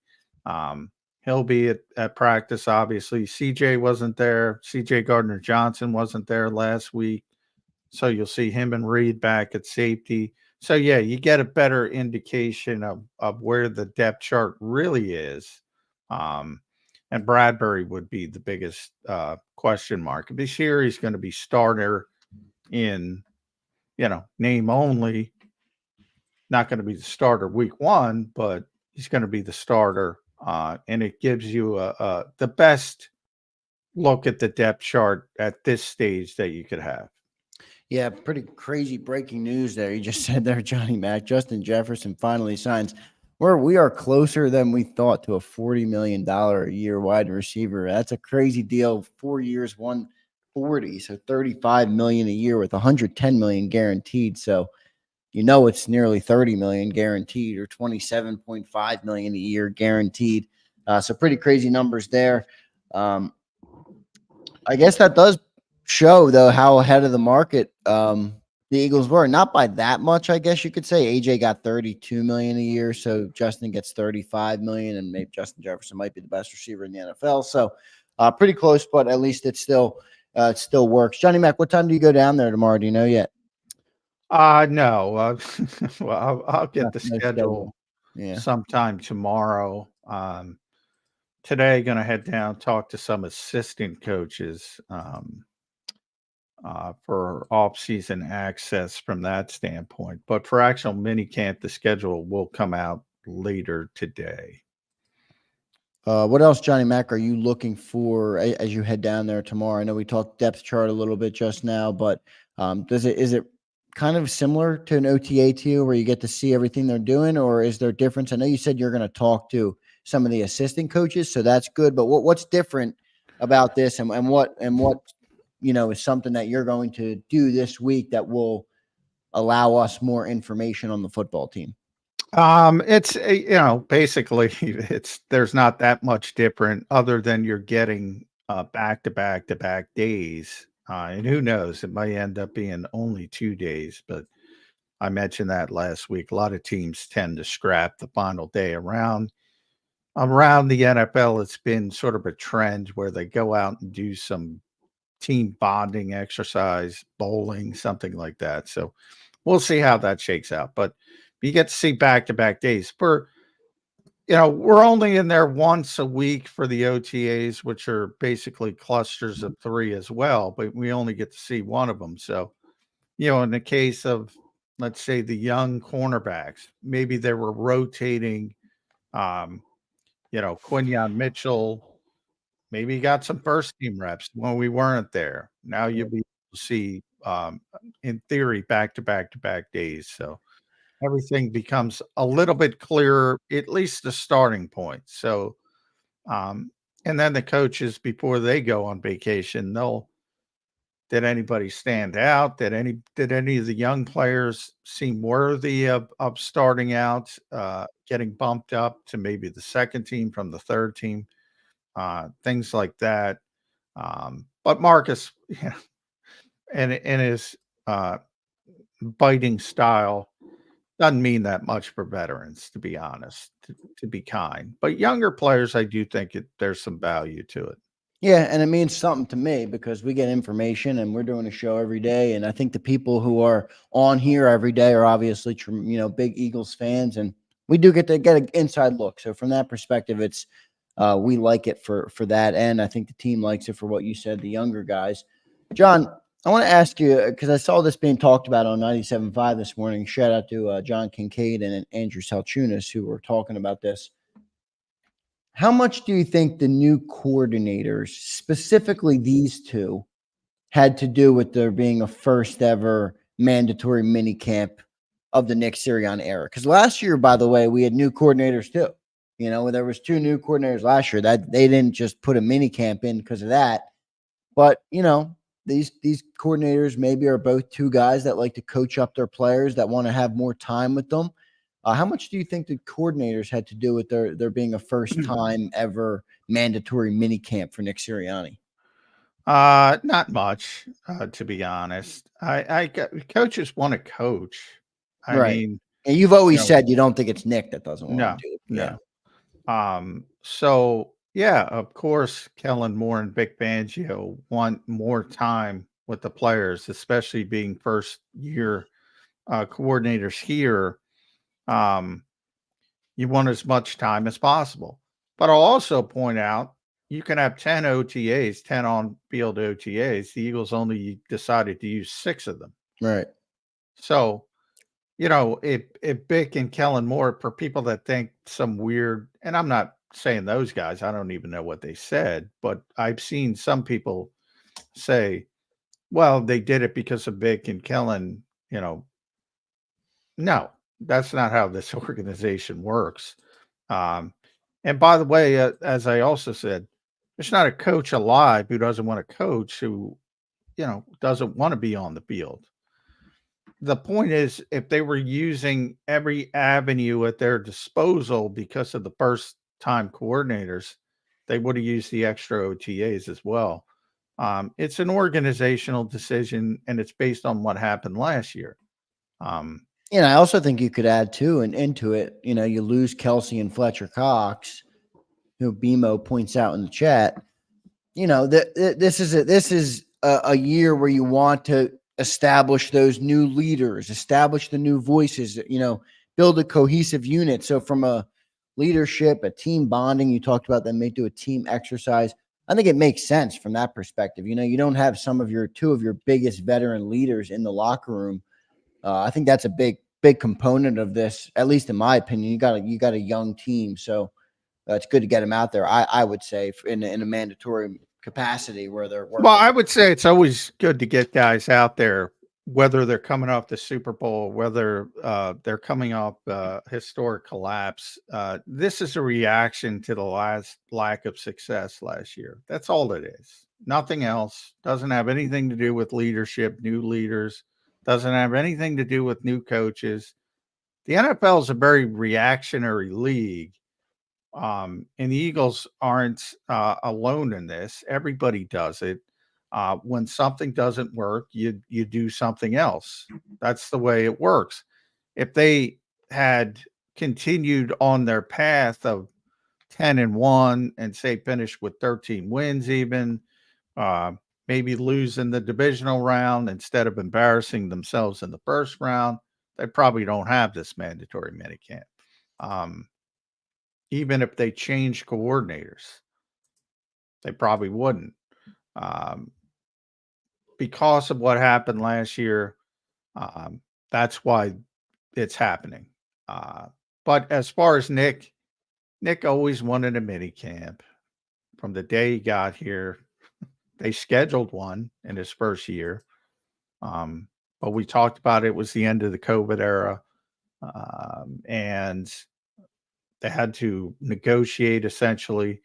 He'll be at practice, obviously. CJ wasn't there. CJ Gardner Johnson wasn't there last week. So you'll see him and Reed back at safety. So, yeah, you get a better indication of where the depth chart really is. And Bradberry would be the biggest question mark. This year, he's going to be starter in, name only. Not going to be the starter week one, but he's going to be the starter. And it gives you the best look at the depth chart at this stage that you could have. Yeah, pretty crazy breaking news there. You just said there, Johnny Mac. Justin Jefferson finally signs. We are closer than we thought to a $40 million a year wide receiver. That's a crazy deal. 4 years, 140, so $35 million a year with $110 million guaranteed. So it's nearly $30 million guaranteed, or $27.5 million a year guaranteed. So pretty crazy numbers there. I guess that does show, though, how ahead of the market the Eagles were. Not by that much, I guess you could say. AJ got $32 million a year, so Justin gets $35 million, and maybe Justin Jefferson might be the best receiver in the NFL. So pretty close, but at least it still works. Johnny Mac, what time do you go down there tomorrow? Do you know yet? No. Well, I'll get the schedule sometime tomorrow. Today, going to head down, talk to some assistant coaches for off-season access from that standpoint. But for actual mini camp, the schedule will come out later today. What else, Johnny Mac, are you looking for as you head down there tomorrow? I know we talked depth chart a little bit just now, but is it kind of similar to an OTA to you, where you get to see everything they're doing, or is there a difference? I know you said you're going to talk to some of the assistant coaches, so that's good. But what's different about this, and what is something that you're going to do this week that will allow us more information on the football team? It's basically there's not that much different, other than you're getting back to back days. And who knows, it might end up being only 2 days, but I mentioned that last week. A lot of teams tend to scrap the final day around the NFL. It's been sort of a trend where they go out and do some team bonding exercise, bowling, something like that. So we'll see how that shakes out. But you get to see back-to-back days. We're only in there once a week for the OTAs, which are basically clusters of 3 as well, but we only get to see one of them. So, in the case of, let's say, the young cornerbacks, maybe they were rotating, Quinyon Mitchell, maybe he got some first team reps when we weren't there. Now you'll be able to see, in theory, back-to-back days. So everything becomes a little bit clearer, at least the starting point. So, and then the coaches, before they go on vacation, they'll Did anybody stand out? Did any of the young players seem worthy of starting out, getting bumped up to maybe the second team from the third team, things like that. But Marcus, yeah, and in his biting style, doesn't mean that much for veterans, to be honest, to be kind. But younger players, I do think there's some value to it. Yeah, and it means something to me because we get information and we're doing a show every day. And I think the people who are on here every day are obviously, big Eagles fans, and we do get to get an inside look. So from that perspective, it's we like it for that, and I think the team likes it for what you said, the younger guys. John, I want to ask you because I saw this being talked about on 97.5 this morning. Shout out to John Kincaid and Andrew Salchunas who were talking about this. How much do you think the new coordinators, specifically these two, had to do with there being a first ever mandatory mini camp of the Nick Sirianni era? Because last year, by the way, we had new coordinators too. There was 2 new coordinators last year. That they didn't just put a mini camp in because of that. But these coordinators maybe are both 2 guys that like to coach up their players that want to have more time with them. How much do you think the coordinators had to do with there being a first time ever mandatory mini camp for Nick Sirianni? Not much, to be honest. Coaches want to coach. I mean, and you've always said you don't think it's Nick that doesn't want to do it. No. So yeah, of course, Kellen Moore and Vic Fangio want more time with the players, especially being first year coordinators here. You want as much time as possible. But I'll also point out you can have 10 OTAs, 10 on-field OTAs. The Eagles only decided to use 6 of them. Right. So, if Vic and Kellen Moore, for people that think some weird, and I'm not saying those guys, I don't even know what they said, but I've seen some people say, well, they did it because of Vic and Kellen, No, that's not how this organization works. And by the way, as I also said, there's not a coach alive who doesn't want to coach, who, doesn't want to be on the field. The point is, if they were using every avenue at their disposal because of the first time coordinators, they would have used the extra OTAs as well. It's an organizational decision, and it's based on what happened last year. I also think you could add too, and into it, you lose Kelsey and Fletcher Cox, who BMO points out in the chat. This is a year where you want to establish those new leaders, establish the new voices, build a cohesive unit. So from a leadership, a team bonding, you talked about them, may do a team exercise. I think it makes sense from that perspective. You don't have two of your biggest veteran leaders in the locker room. I think that's a big component of this, at least in my opinion. You got a young team, so it's good to get them out there. I would say in a mandatory capacity where they're working. Well, I would say it's always good to get guys out there, whether they're coming off the Super Bowl, whether they're coming off historic collapse. This is a reaction to the last lack of success last year. That's all it is. Nothing else. Doesn't have anything to do with leadership, new leaders. Doesn't have anything to do with new coaches. The NFL is a very reactionary league. And the Eagles aren't alone in this. Everybody does it. When something doesn't work, you do something else. That's the way it works. If they had continued on their path of 10-1 and say finished with 13 wins even, maybe losing the divisional round instead of embarrassing themselves in the first round, they probably don't have this mandatory minicamp. Even if they change coordinators, they probably wouldn't. Because of what happened last year, that's why it's happening. But as far as Nick always wanted a mini camp. From the day he got here, they scheduled one in his first year. But we talked about it was the end of the COVID era. And they had to negotiate essentially.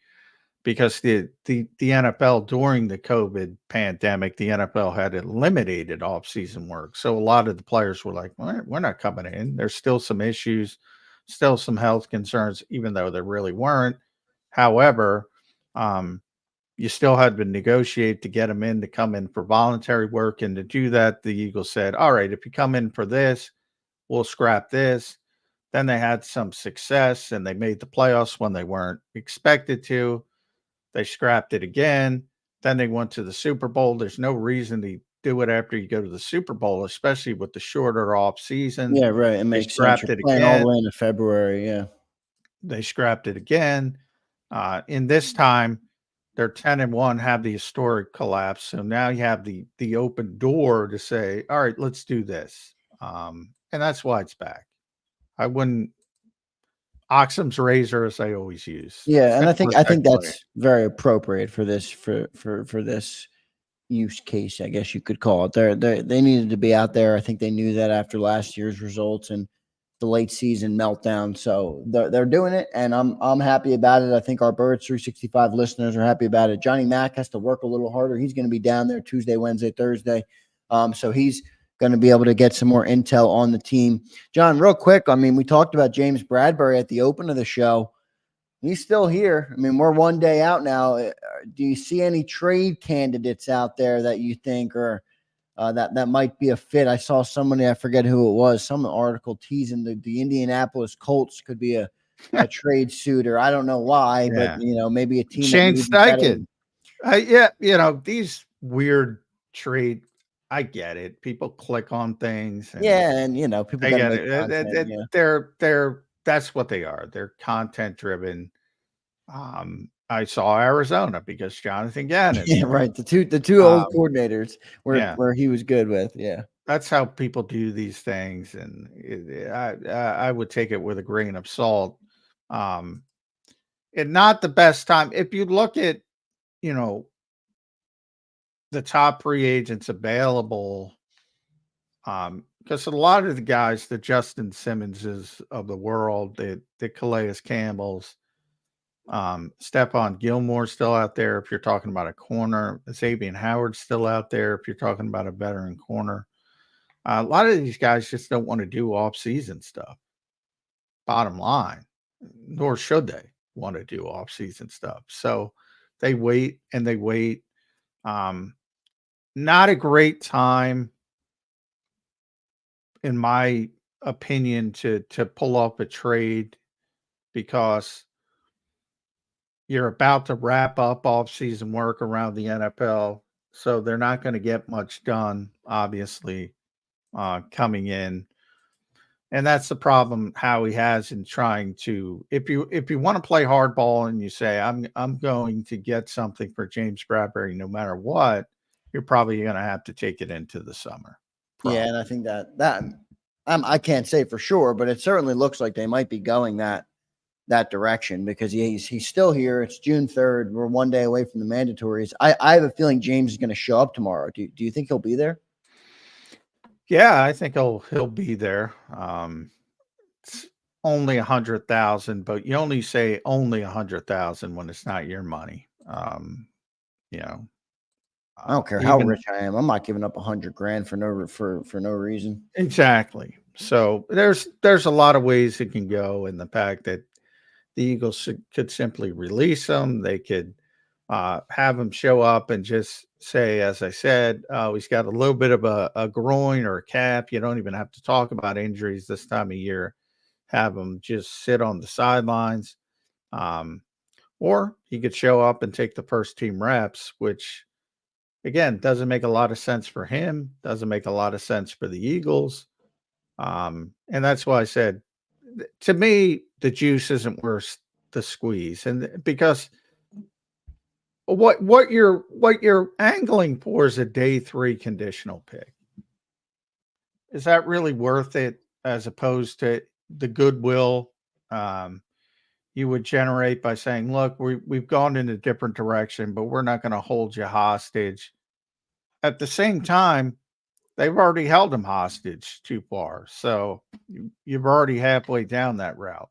because the NFL during the COVID pandemic, the NFL had eliminated off-season work. So a lot of the players were like, we're not coming in. There's still some issues, still some health concerns, even though there really weren't. However, you still had to negotiate to get them in to come in for voluntary work. And to do that, the Eagles said, all right, if you come in for this, we'll scrap this. Then they had some success and they made the playoffs when they weren't expected to. They scrapped it again. Then they went to the Super Bowl. There's no reason to do it after you go to the Super Bowl, especially with the shorter off season. Yeah, right. It makes sense. You're playing all the way into February. Yeah. They scrapped it again. In this time, they're 10-1, have the historic collapse. So now you have the open door to say, all right, let's do this. And that's why it's back. I wouldn't Occam's razor, as I always use. Yeah, and I think that's very appropriate for this for this use case, I guess you could call it. They needed to be out there. I think they knew that after last year's results and the late season meltdown. So they're doing it, and I'm happy about it. I think our Birds 365 listeners are happy about it. Johnny Mack has to work a little harder. He's going to be down there Tuesday, Wednesday, Thursday. So he's going to be able to get some more intel on the team. John, real quick, I mean, we talked about James Bradberry at the open of the show. He's still here. I mean, we're one day out now. Do you see any trade candidates out there that you think are that might be a fit? I saw somebody, I forget who it was, some article teasing the Indianapolis Colts could be a trade suitor. I don't know why, but maybe a team. Shane Steichen. Yeah, these weird trade. I get it. People click on things. And people get it. They're that's what they are. They're content driven. I saw Arizona because Jonathan Gannon. Yeah, right. The two old coordinators where he was good with. Yeah, that's how people do these things, and I would take it with a grain of salt. And not the best time. If you look at, the top free agents available, because a lot of the guys, the Justin Simmonses of the world, the Calais Campbells, Stephon Gilmore's still out there if you're talking about a corner. Xavier Howard's still out there if you're talking about a veteran corner. A lot of these guys just don't want to do off-season stuff. Bottom line, nor should they want to do off-season stuff. So they wait and they wait. Not a great time, in my opinion, to pull off a trade because you're about to wrap up off-season work around the NFL. So they're not going to get much done, obviously, coming in. And that's the problem Howie has in trying to, if you want to play hardball and you say, I'm going to get something for James Bradberry no matter what, you're probably going to have to take it into the summer. Probably. Yeah, and I think that I can't say for sure, but it certainly looks like they might be going that direction because he's still here. It's June 3rd. We're one day away from the mandatories. I have a feeling James is going to show up tomorrow. Do you think he'll be there? Yeah, I think he'll be there. It's only 100,000, but you only say only 100,000 when it's not your money. I don't care how rich I am. I'm not giving up $100,000 for no reason. Exactly. So there's a lot of ways it can go, and the fact that the Eagles could simply release him. They could have him show up and just say, as I said, he's got a little bit of a groin or a calf. You don't even have to talk about injuries this time of year. Have him just sit on the sidelines. Or he could show up and take the first team reps, which, again, doesn't make a lot of sense for him, doesn't make a lot of sense for the Eagles. And that's why I said, to me, the juice isn't worth the squeeze. And because what you're angling for is a day 3 conditional pick. Is that really worth it as opposed to the goodwill you would generate by saying, look, we've gone in a different direction, but we're not going to hold you hostage. At the same time, they've already held him hostage too far. So you're already halfway down that route.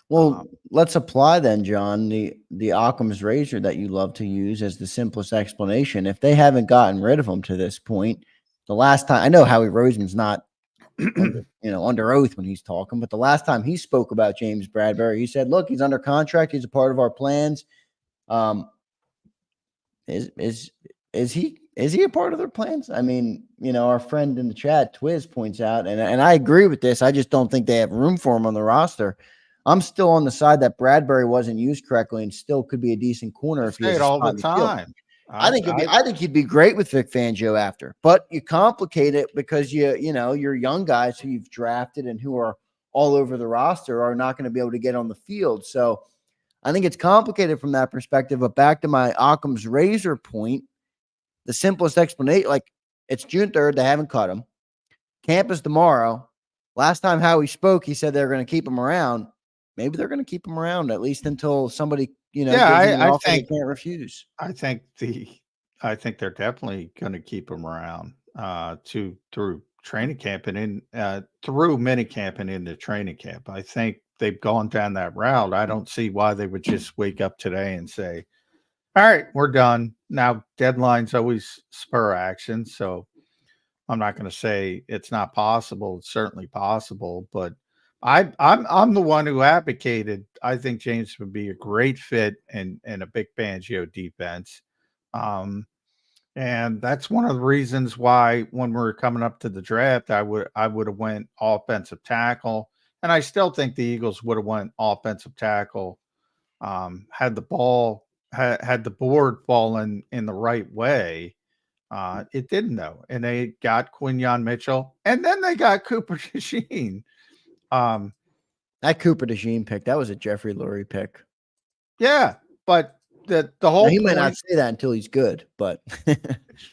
Well, let's apply then, John, the Occam's razor that you love to use as the simplest explanation. If they haven't gotten rid of him to this point, the last time I know Howie Roseman's not under oath when he's talking, but the last time he spoke about James Bradberry, he said, "Look, he's under contract. He's a part of our plans." Is he a part of their plans? I mean, our friend in the chat, Twiz, points out, and I agree with this. I just don't think they have room for him on the roster. I'm still on the side that Bradberry wasn't used correctly and still could be a decent corner if he has say it all the time. I think he'd be great with Vic Fangio after, but you complicate it because your young guys who you've drafted and who are all over the roster are not going to be able to get on the field. So I think it's complicated from that perspective. But back to my Occam's razor point, the simplest explanation, like it's June 3rd, they haven't cut him. Camp is tomorrow. Last time Howie spoke, he said they're going to keep him around. Maybe they're going to keep him around at least until somebody, I think they can't refuse. I think they're definitely going to keep him around through training camp and through mini camp and into training camp. I think they've gone down that route. I don't see why they would just wake up today and say, "All right, we're done." Now, deadlines always spur action, so I'm not going to say it's not possible. It's certainly possible, but I'm the one who advocated. I think James would be a great fit in a Vic Fangio defense, and that's one of the reasons why when we're coming up to the draft, I would have went offensive tackle, and I still think the Eagles would have went offensive tackle had the board fallen in the right way. It didn't though, and they got Quinyon Mitchell, and then they got Cooper DeJean. That Cooper DeJean pick, that was a Jeffrey Lurie pick. Yeah, but the whole he might not say that until he's good, but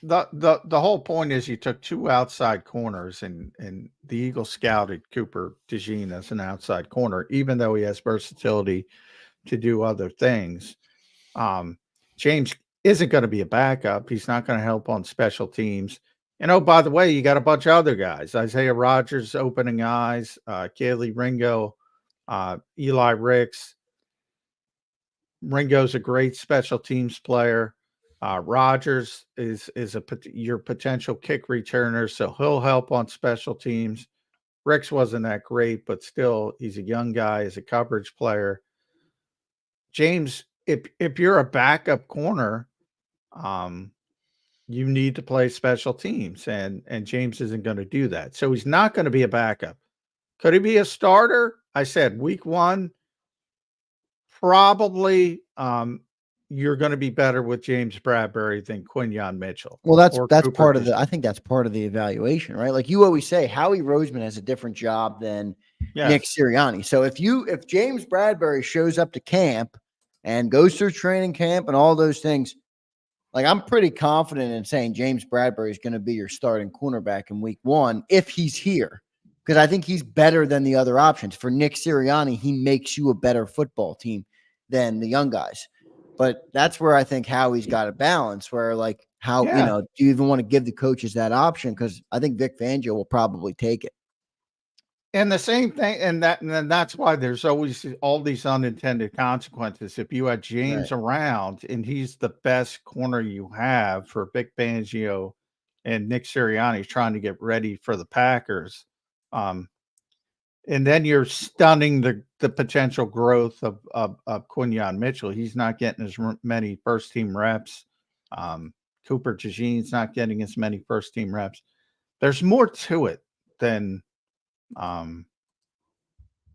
the whole point is you took two outside corners, and the Eagles scouted Cooper DeJean as an outside corner, even though he has versatility to do other things. James isn't going to be a backup. He's not going to help on special teams. And oh, by the way, you got a bunch of other guys. Isaiah Rodgers opening eyes, Kaylee Ringo, Eli Ricks. Ringo's a great special teams player. Rodgers is your potential kick returner, so he'll help on special teams. Ricks wasn't that great, but still, he's a young guy, he's a coverage player. James, if you're a backup corner, you need to play special teams, and James isn't going to do that. So he's not going to be a backup. Could he be a starter? I said week one, probably you're going to be better with James Bradberry than Quinyon Mitchell. Well, that's part of I think that's part of the evaluation, right? Like you always say, Howie Roseman has a different job than Nick Sirianni. So if James Bradberry shows up to camp and goes through training camp and all those things, like I'm pretty confident in saying James Bradberry is going to be your starting cornerback in week one if he's here, because I think he's better than the other options. For Nick Sirianni, he makes you a better football team than the young guys. But that's where I think Howie's got a balance where, like, do you even want to give the coaches that option? Because I think Vic Fangio will probably take it. And the same thing, and that's why there's always all these unintended consequences. If you had James around and he's the best corner you have for Vic Fangio and Nick Sirianni trying to get ready for the Packers, and then you're stunning the potential growth of Quinyon Mitchell. He's not getting as many first team reps. Cooper DeJean's not getting as many first team reps. There's more to it than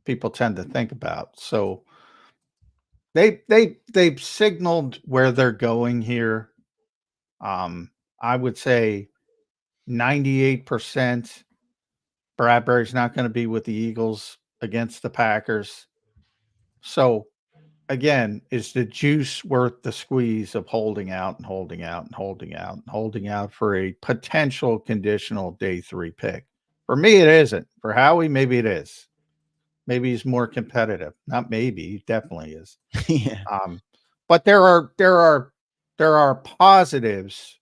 people tend to think about. So they've signaled where they're going here. I would say 98% Bradberry's not going to be with the Eagles against the Packers. So again, is the juice worth the squeeze of holding out and holding out and holding out and holding out for a potential conditional day 3 pick? For me, it isn't. For Howie, maybe it is. Maybe he's more competitive. Not maybe, he definitely is. Yeah. But there are positives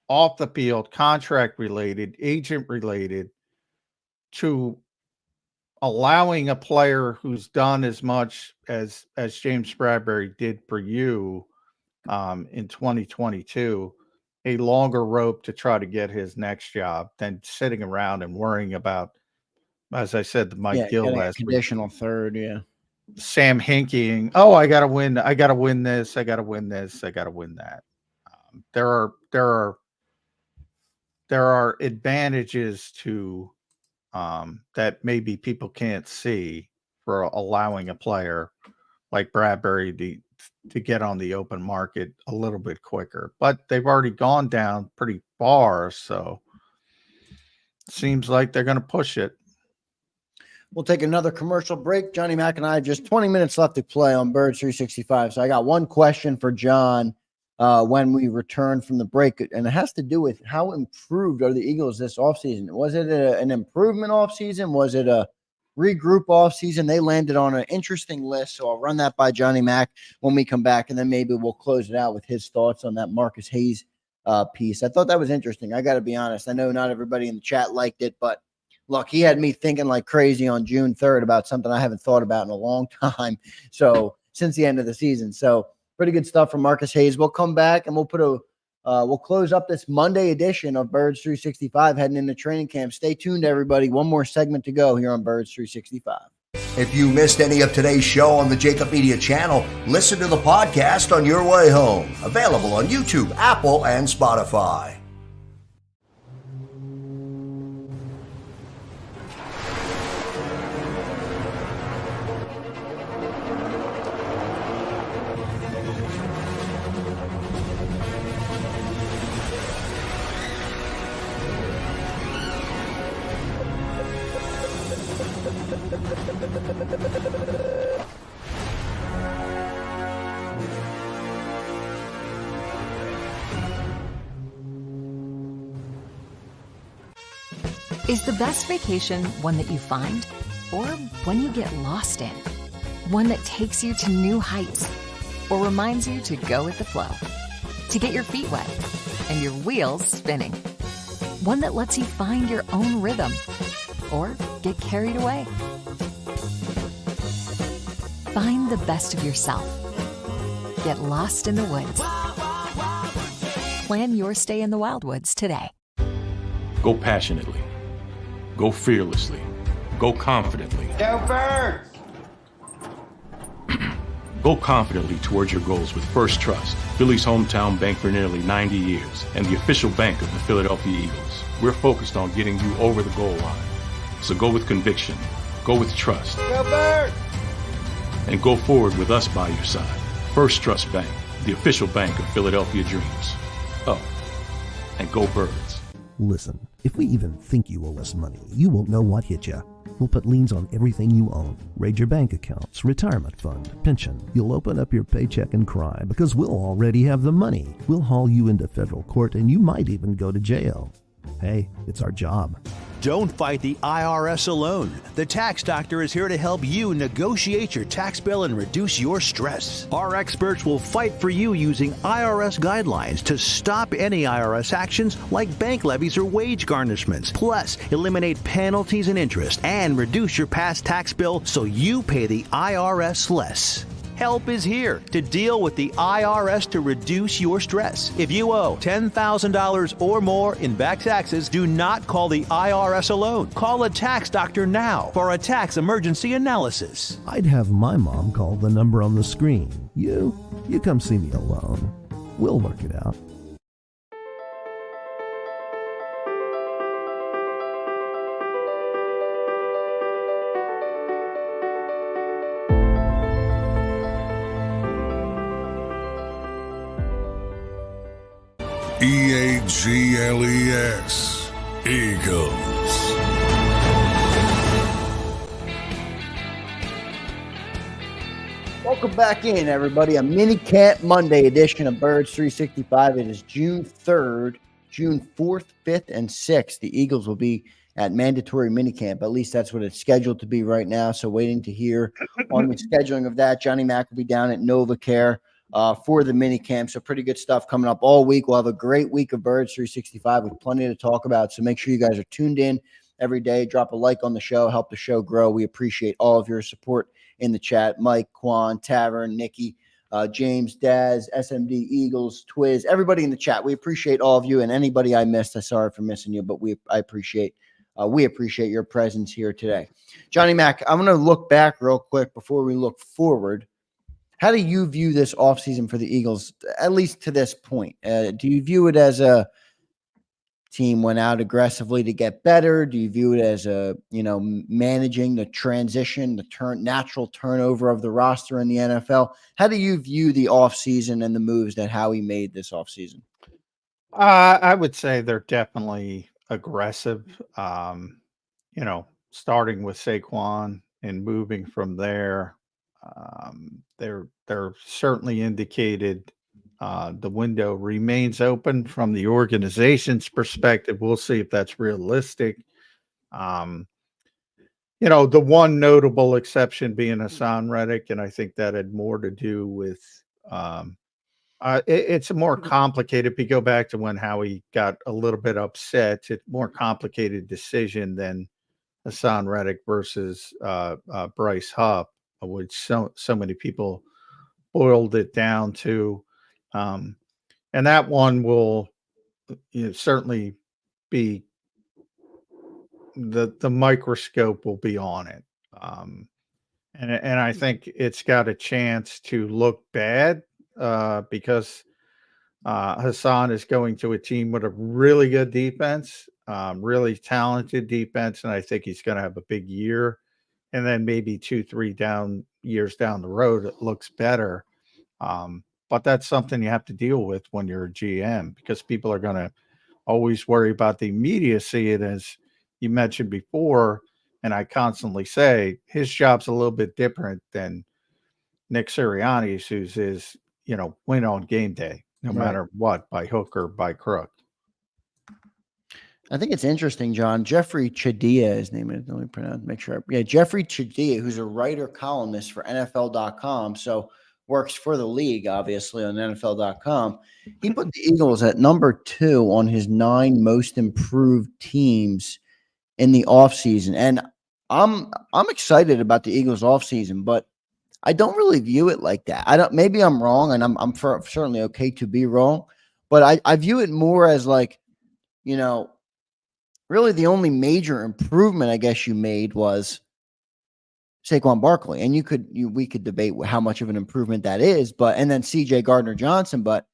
off the field, contract related, agent related, to allowing a player who's done as much as James Bradberry did for you in 2022 a longer rope to try to get his next job than sitting around and worrying about, as I said to Mike Gill last week, conditional third, Sam Hinkie, oh, I gotta win this, I gotta win this, I gotta win that. There are advantages to that maybe people can't see for allowing a player like Bradberry to get on the open market a little bit quicker, but they've already gone down pretty far, so it seems like they're going to push it. We'll take another commercial break. Johnny Mac and I have just 20 minutes left to play on Birds 365. So I got one question for John when we return from the break, and it has to do with how improved are the Eagles this offseason. Was it an improvement offseason? Was it a regroup offseason? They landed on an interesting list, so I'll run that by Johnny Mac when we come back, and then maybe we'll close it out with his thoughts on that Marcus Hayes piece. I thought that was interesting. I got to be honest. I know not everybody in the chat liked it, but look, he had me thinking like crazy on June 3rd about something I haven't thought about in a long time. So since the end of the season. So pretty good stuff from Marcus Hayes. We'll come back and we'll put we'll close up this Monday edition of Birds 365 heading into training camp. Stay tuned, everybody. One more segment to go here on Birds 365. If you missed any of today's show on the JAKIB Media channel, listen to the podcast on your way home. Available on YouTube, Apple, and Spotify. Is the best vacation one that you find, or one you get lost in? One that takes you to new heights, or reminds you to go with the flow? To get your feet wet and your wheels spinning? One that lets you find your own rhythm, or get carried away? Find the best of yourself. Get lost in the woods. Plan your stay in the Wildwoods today. Go passionately. Go fearlessly. Go confidently. Go Birds! Go confidently towards your goals with First Trust, Philly's hometown bank for nearly 90 years, and the official bank of the Philadelphia Eagles. We're focused on getting you over the goal line. So go with conviction. Go with trust. Go Birds! And go forward with us by your side. First Trust Bank, the official bank of Philadelphia dreams. Oh, and go Birds. Listen, if we even think you owe us money, you won't know what hit you. We'll put liens on everything you own. Raid your bank accounts, retirement fund, pension. You'll open up your paycheck and cry because we'll already have the money. We'll haul you into federal court and you might even go to jail. Hey, it's our job. Don't fight the IRS alone. The Tax Doctor is here to help you negotiate your tax bill and reduce your stress. Our experts will fight for you using IRS guidelines to stop any IRS actions like bank levies or wage garnishments. Plus, eliminate penalties and interest and reduce your past tax bill so you pay the IRS less. Help is here to deal with the IRS to reduce your stress. If you owe $10,000 or more in back taxes, do not call the IRS alone. Call a tax doctor now for a tax emergency analysis. I'd have my mom call the number on the screen. You come see me alone. We'll work it out. EAGLES, Eagles. Welcome back in, everybody. A mini camp Monday edition of Birds 365. It is June 3rd, June 4th, 5th, and 6th. The Eagles will be at mandatory minicamp. At least that's what it's scheduled to be right now. So waiting to hear on the scheduling of that. Johnny Mac will be down at NovaCare for the minicamp. So pretty good stuff coming up all week. We'll have a great week of Birds 365 with plenty to talk about. So make sure you guys are tuned in every day. Drop a like on the show, help the show grow. We appreciate all of your support in the chat. Mike, Quan, Tavern, Nikki, James, Daz, SMD, Eagles, Twiz, everybody in the chat. We appreciate all of you, and anybody I missed, I'm sorry for missing you, but we appreciate your presence here today. Johnny Mac, I'm going to look back real quick before we look forward. How do you view this offseason for the Eagles, at least to this point? Do you view it as a team went out aggressively to get better? Do you view it as managing the transition, natural turnover of the roster in the NFL? How do you view the offseason and the moves that Howie made this offseason? I would say they're definitely aggressive. Starting with Saquon and moving from there. They're certainly indicated the window remains open from the organization's perspective. We'll see if that's realistic. The one notable exception being Hassan Reddick, and I think that had more to do with it's more complicated. If you go back to when Howie got a little bit upset, it's a more complicated decision than Hassan Reddick versus Bryce Huff, which so many people boiled it down to. And that one will certainly be the microscope will be on it. And I think it's got a chance to look bad because Hassan is going to a team with a really good defense, really talented defense, and I think he's going to have a big year. And then maybe 2-3 years down the road, it looks better. But that's something you have to deal with when you're a GM, because people are going to always worry about the immediacy. And as you mentioned before, and I constantly say, his job's a little bit different than Nick Sirianni's, whose is, win on game day, no matter what, by hook or by crook. I think it's interesting, John. Jeffrey Chadia, his name is, let me pronounce, make sure. Yeah, Jeffrey Chadia, who's a writer columnist for NFL.com. So works for the league, obviously, on NFL.com. He put the Eagles at number 2 on his 9 most improved teams in the offseason. And I'm excited about the Eagles offseason, but I don't really view it like that. Maybe I'm wrong, and I'm certainly okay to be wrong, but I view it more as like, really the only major improvement I guess you made was Saquon Barkley. And we could debate how much of an improvement that is, and then CJ Gardner-Johnson. But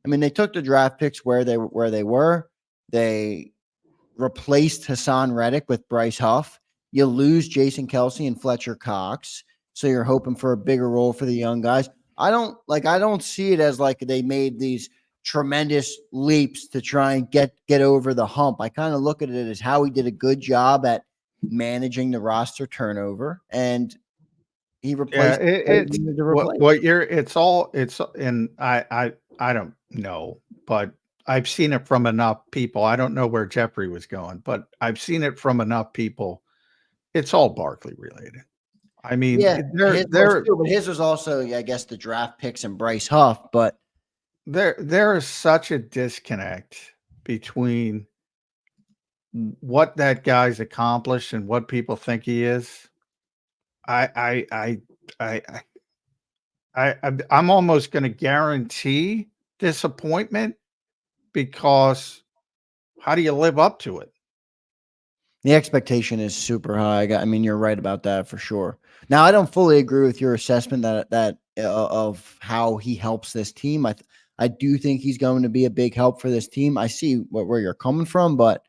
I mean, they took the draft picks where they were. They replaced Hassan Reddick with Bryce Huff. You lose Jason Kelce and Fletcher Cox. So you're hoping for a bigger role for the young guys. I don't see it as like they made these tremendous leaps to try and get over the hump. I kind of look at it as how he did a good job at managing the roster turnover, and he replaced. I don't know, but I've seen it from enough people. I don't know where Jeffrey was going, but I've seen it from enough people. It's all Barkley related. I mean, his was also, I guess, the draft picks and Bryce Huff, but there is such a disconnect between what that guy's accomplished and what people think he is. I'm almost going to guarantee disappointment, because how do you live up to it? The expectation is super high. I mean, you're right about that for sure. Now, I don't fully agree with your assessment that of how he helps this team. I do think he's going to be a big help for this team. I see where you're coming from, but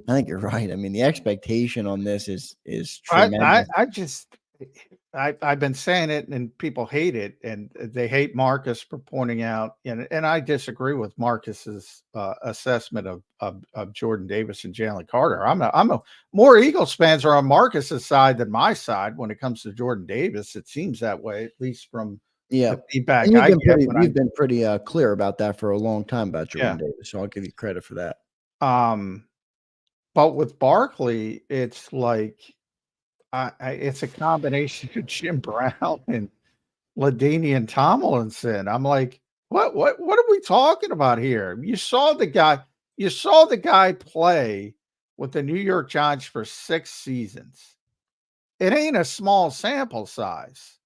I think you're right. I mean, the expectation on this is tremendous. I've been saying it, and people hate it, and they hate Marcus for pointing out, and I disagree with Marcus's assessment of Jordan Davis and Jalen Carter. I'm more Eagles fans are on Marcus's side than my side when it comes to Jordan Davis. It seems that way, at least from the feedback I get. You've been pretty clear about that for a long time about Jordan Davis, so I'll give you credit for that. But with Barkley, it's like it's a combination of Jim Brown and LaDainian Tomlinson. I'm like, what are we talking about here? You saw the guy play with the New York Giants for 6 seasons. It ain't a small sample size.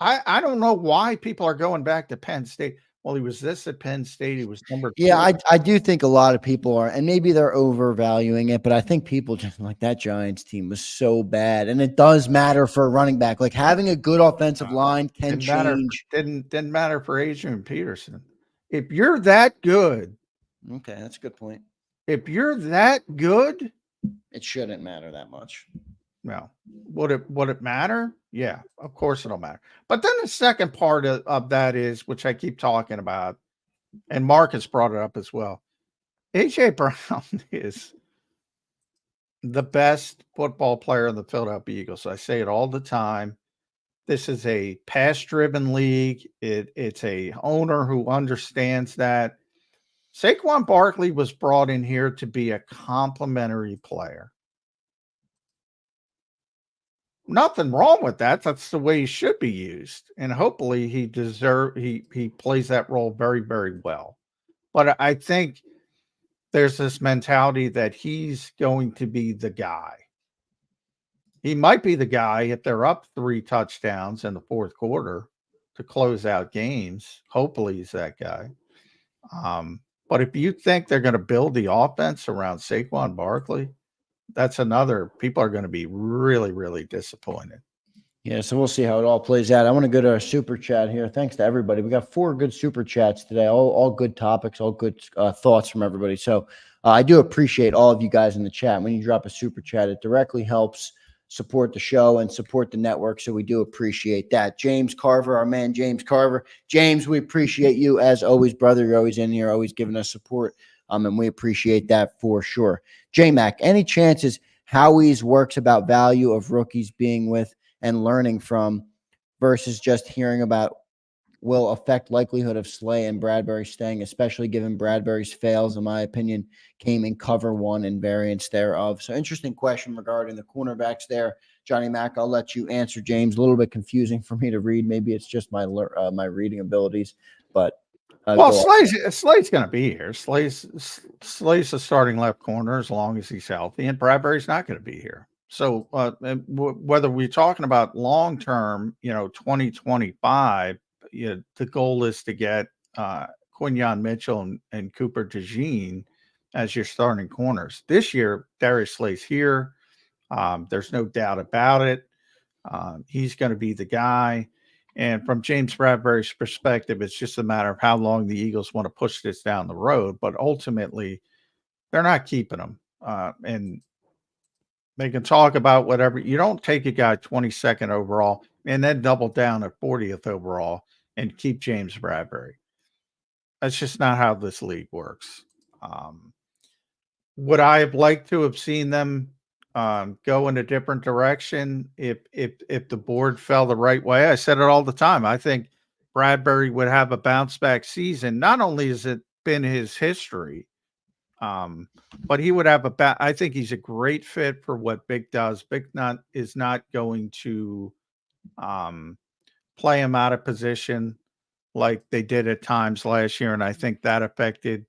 I don't know why people are going back to Penn State. Well, he was this at Penn State. He was number 2. Yeah, I do think a lot of people are, and maybe they're overvaluing it, but I think people just like that Giants team was so bad. And it does matter for a running back. Like having a good offensive line can change. Didn't matter for Adrian Peterson. If you're that good. Okay, that's a good point. If you're that good, it shouldn't matter that much. No. Would it matter? Yeah, of course it'll matter. But then the second part of that is, which I keep talking about, and Marcus brought it up as well. A.J. Brown is the best football player in the Philadelphia Eagles. I say it all the time. This is a pass-driven league. It's a owner who understands that. Saquon Barkley was brought in here to be a complementary player. Nothing wrong with that. That's the way he should be used. And hopefully he plays that role very, very well. But I think there's this mentality that he's going to be the guy. He might be the guy if they're up 3 touchdowns in the fourth quarter to close out games. Hopefully he's that guy. But if you think they're going to build the offense around Saquon Barkley, that's another. People are going to be really, really disappointed. Yeah, so we'll see how it all plays out. I want to go to our super chat here. Thanks to everybody. We got 4 good super chats today, all good topics, all good thoughts from everybody. So I do appreciate all of you guys in the chat. When you drop a super chat, it directly helps support the show and support the network. So we do appreciate that. James Carver, our man, James Carver. James, we appreciate you as always, brother. You're always in here, always giving us support. And we appreciate that for sure. J-Mac, any chances Howie's works about value of rookies being with and learning from versus just hearing about will affect likelihood of Slay and Bradberry staying, especially given Bradberry's fails, in my opinion, came in cover 1 and variants thereof. So interesting question regarding the cornerbacks there. Johnny Mac, I'll let you answer, James. A little bit confusing for me to read. Maybe it's just my reading abilities, but well, Slay's going to be here. Slay's a starting left corner as long as he's healthy, and Bradberry's not going to be here. So whether we're talking about long term, 2025, the goal is to get Quinyon Mitchell and Cooper DeJean as your starting corners. This year, Darius Slay's here. There's no doubt about it. He's going to be the guy. And from James Bradberry's perspective, it's just a matter of how long the Eagles want to push this down the road. But ultimately, they're not keeping him. And they can talk about whatever. You don't take a guy 22nd overall and then double down at 40th overall and keep James Bradberry. That's just not how this league works. Would I have liked to have seen them go in a different direction if the board fell the right way? I said it all the time. I think Bradberry would have a bounce back season. Not only has it been his history, but he would have I think he's a great fit for what Big does. Big is not going to play him out of position like they did at times last year, and I think that affected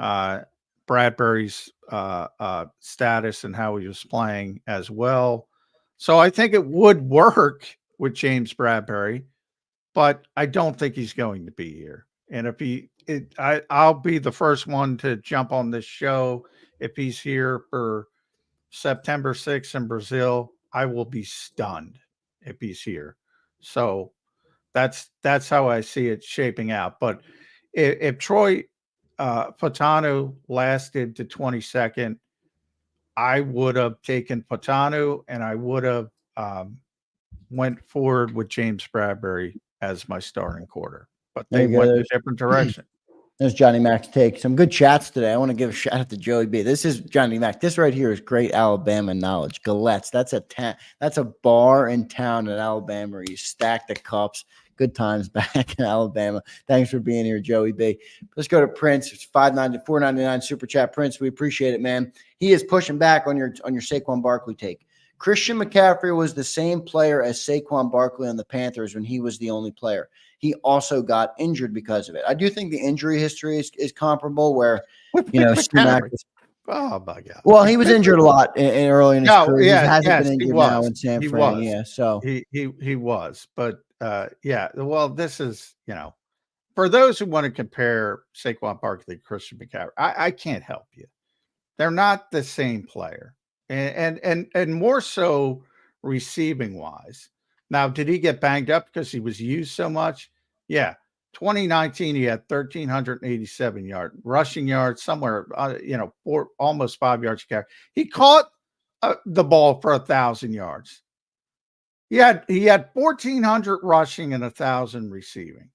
Bradberry's status and how he was playing as well. So I think it would work with James Bradberry, but I don't think he's going to be here. And if I'll be the first one to jump on this show. If he's here for September 6th in Brazil, I will be stunned if he's here. So that's how I see it shaping out. But if Troy Patanu lasted to 22nd, I would have taken Patanu and I would have went forward with James Bradberry as my starting quarter. But they went in a different direction. There's Johnny Mac's take. Some good chats today. I want to give a shout out to Joey B. This is Johnny Mac. This right here is great Alabama knowledge. Galette's. That's a bar in town in Alabama where you stack the cups. Good times back in Alabama. Thanks for being here, Joey B. Let's go to Prince. It's $4.99 super chat. Prince, we appreciate it, man. He is pushing back on your Saquon Barkley take. Christian McCaffrey was the same player as Saquon Barkley on the Panthers when he was the only player. He also got injured because of it. I do think the injury history is comparable where, Oh my God. Well, he was injured a lot early in his career. Yeah, He hasn't yes, been he injured now was. in San He Fran. was. Yeah, so He was. But yeah, well, this is, for those who want to compare Saquon Barkley to Christian McCaffrey, I can't help you. They're not the same player. And more so receiving wise. Now, did he get banged up because he was used so much? Yeah. 2019, he had 1,387 rushing yards, somewhere, almost 5 yards a carry. He caught the ball for 1,000 yards. He had 1,400 rushing and 1,000 receiving.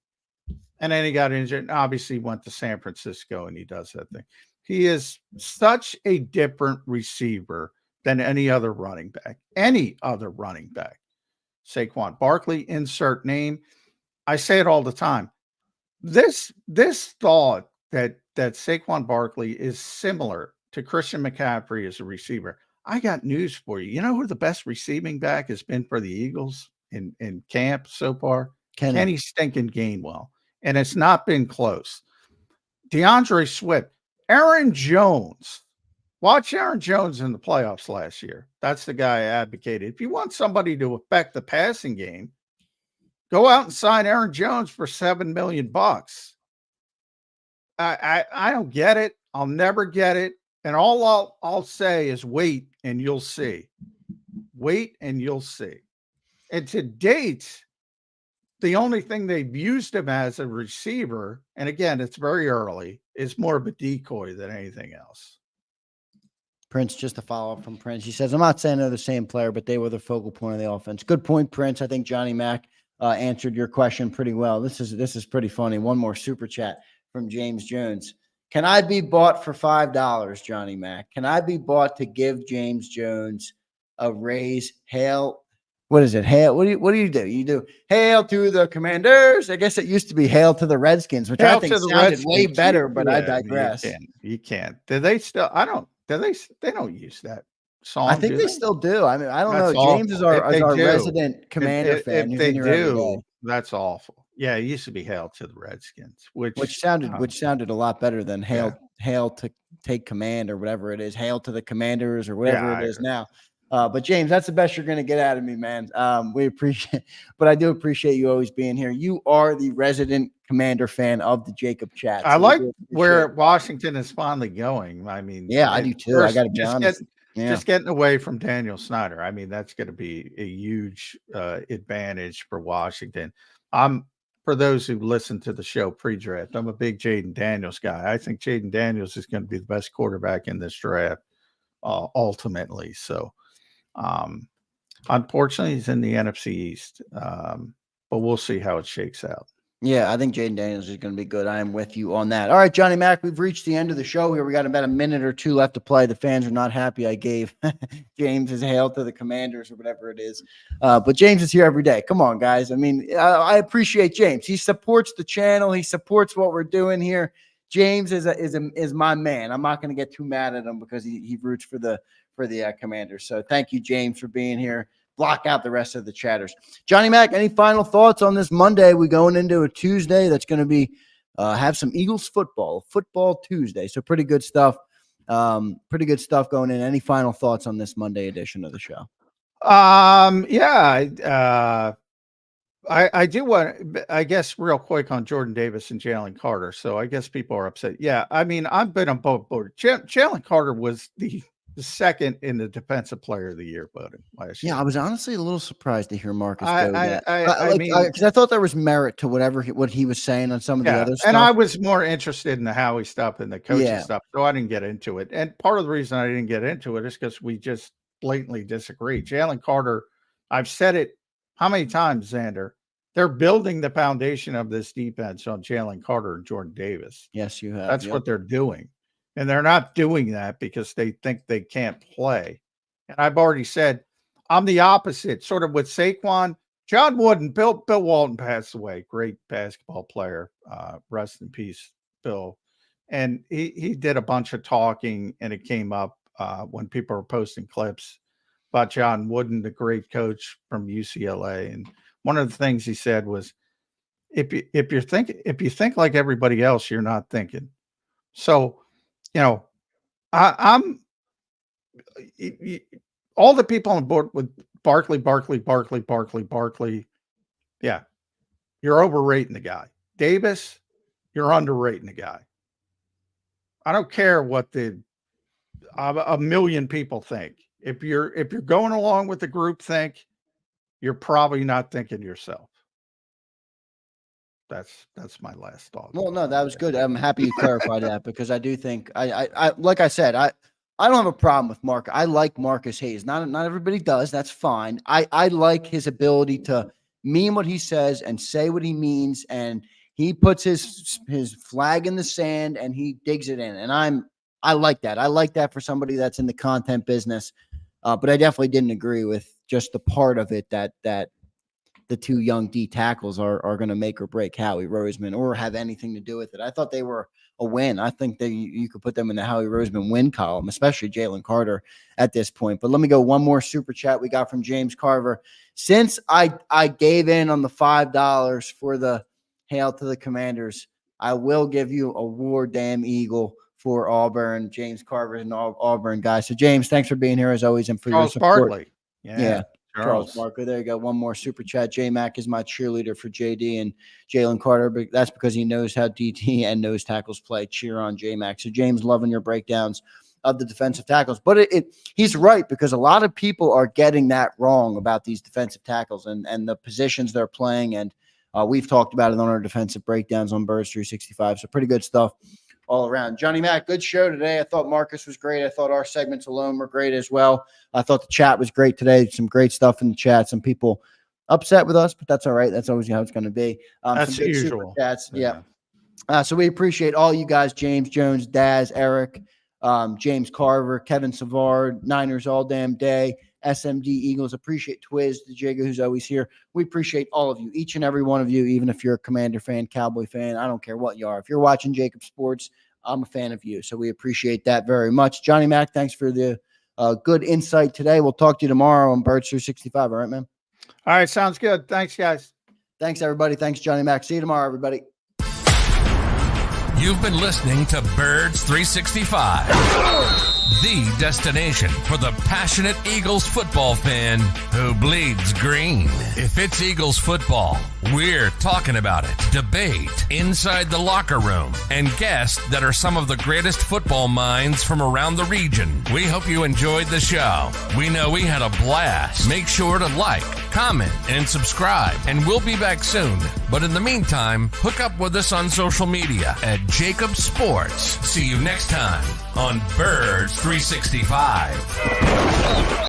And then he got injured and obviously went to San Francisco and he does that thing. He is such a different receiver than any other running back. Saquon Barkley, insert name. I say it all the time. This thought that Saquon Barkley is similar to Christian McCaffrey as a receiver. I got news for you. You know who the best receiving back has been for the Eagles in camp so far? Kenny stinking Gainwell. And it's not been close. DeAndre Swift, Aaron Jones. Watch Aaron Jones in the playoffs last year. That's the guy I advocated. If you want somebody to affect the passing game, go out and sign Aaron Jones for $7 million. I don't get it. I'll never get it. And all I'll say is wait and you'll see. Wait and you'll see. And to date, the only thing they've used him as a receiver, and again, it's very early, is more of a decoy than anything else. Prince, just a follow-up from Prince. He says, I'm not saying they're the same player, but they were the focal point of the offense. Good point, Prince. I think Johnny Mack answered your question pretty well. This is pretty funny. One more super chat from James Jones. Can I be bought for $5, Johnny Mack? Can I be bought to give James Jones a raise? Hail. What is it? Hail. What do you do? You do hail to the Commanders. I guess it used to be hail to the Redskins, which I think sounded way better, but I digress. You can't. Do they still? I don't. Do they? They don't use that song. I think they still do. I mean, I don't know. James is our resident Commander fan. If they do, that's awful. Yeah, it used to be hail to the Redskins, which sounded a lot better than hail to take command or whatever it is. Hail to the Commanders or whatever it is now. But James, that's the best you're going to get out of me, man. We appreciate, but I do appreciate you always being here. You are the resident Commander fan of the JAKIB chat. So I like where Washington is finally going. I mean, yeah, I do too. I got to be honest. Just getting away from Daniel Snyder. I mean, that's going to be a huge advantage for Washington. For those who listen to the show pre-draft, I'm a big Jaden Daniels guy. I think Jaden Daniels is going to be the best quarterback in this draft, ultimately. So, unfortunately, he's in the NFC East, but we'll see how it shakes out. Yeah, I think Jaden Daniels is going to be good. I am with you on that. All right, Johnny Mack, we've reached the end of the show here. We got about a minute or two left to play. The fans are not happy I gave James his hail to the Commanders or whatever it is. But James is here every day. Come on, guys. I mean, I appreciate James. He supports the channel. He supports what we're doing here. James is my man. I'm not going to get too mad at him because he roots for the Commanders. So thank you, James, for being here. Block out the rest of the chatters. Johnny Mack, any final thoughts on this Monday? We're going into a Tuesday that's going to be have some Eagles football Tuesday. So pretty good stuff. Pretty good stuff going in. Any final thoughts on this Monday edition of the show? I do want, I guess, real quick on Jordan Davis and Jalen Carter. So I guess people are upset. Yeah, I mean, I've been on both boards. Jalen Carter was the second in the defensive player of the year voting last year. Yeah, I was honestly a little surprised to hear Marcus go that. I mean, because I thought there was merit to what he was saying on some of the other stuff. And I was more interested in the Howie stuff and the coaching stuff, so I didn't get into it. And part of the reason I didn't get into it is because we just blatantly disagree. Jalen Carter, I've said it how many times, Zander? They're building the foundation of this defense on Jalen Carter and Jordan Davis. Yes, you have. That's what they're doing. And they're not doing that because they think they can't play. And I've already said, I'm the opposite, sort of with Saquon. John Wooden, Bill Walton passed away. Great basketball player. Rest in peace, Bill. And he did a bunch of talking, and it came up when people were posting clips about John Wooden, the great coach from UCLA. And one of the things he said was, if you think like everybody else, you're not thinking. So, I'm all the people on board with Barkley. Yeah, you're overrating the guy. Davis, you're underrating the guy. I don't care what a million people think. If you're going along with the group think, you're probably not thinking yourself. That's my last thought. Well, no, that was good. I'm happy you clarified that, because I do think I like I said, I don't have a problem with Mark. I like Marcus Hayes. Not everybody does. That's fine. I like his ability to mean what he says and say what he means, and he puts his flag in the sand and he digs it in. And I like that. I like that for somebody that's in the content business. But I definitely didn't agree with just the part of it that the two young D tackles are going to make or break Howie Roseman or have anything to do with it. I thought they were a win. I think that you could put them in the Howie Roseman win column, especially Jalen Carter at this point. But let me go one more super chat we got from James Carver. Since I gave in on the $5 for the Hail to the Commanders, I will give you a War Damn Eagle for Auburn. James Carver is an Auburn guy. So, James, thanks for being here as always and for your support. Barkley. Yeah. Charles Barkley. There you go. One more super chat. J-Mac is my cheerleader for JD and Jalen Carter, but that's because he knows how DT and nose tackles play. Cheer on J-Mac. So, James, loving your breakdowns of the defensive tackles. But he's right, because a lot of people are getting that wrong about these defensive tackles and the positions they're playing. And we've talked about it on our defensive breakdowns on Birds 365. So pretty good stuff all around. Johnny Mac, good show today. I thought Marcus was great. I thought our segments alone were great as well. I thought the chat was great today. Some great stuff in the chat. Some people upset with us, but that's all right. That's always how it's going to be. That's usual. Chats. Yeah. So we appreciate all you guys, James Jones, Daz, Eric, James Carver, Kevin Savard, Niners all damn day, SMD Eagles. Appreciate Twiz, the Jigga, who's always here. We appreciate all of you, each and every one of you, even if you're a Commander fan, Cowboy fan. I don't care what you are. If you're watching JAKIB Sports, I'm a fan of you. So we appreciate that very much. Johnny Mac, thanks for the good insight today. We'll talk to you tomorrow on Birds 365. All right, man? All right, sounds good. Thanks, guys. Thanks, everybody. Thanks, Johnny Mac. See you tomorrow, everybody. You've been listening to Birds 365, the destination for the passionate Eagles football fan who bleeds green. If it's Eagles football, we're talking about it. Debate inside the locker room and guests that are some of the greatest football minds from around the region. We hope you enjoyed the show. We know we had a blast. Make sure to like, comment, and subscribe, and we'll be back soon. But in the meantime, hook up with us on social media at JAKIB Sports. See you next time on Birds 365.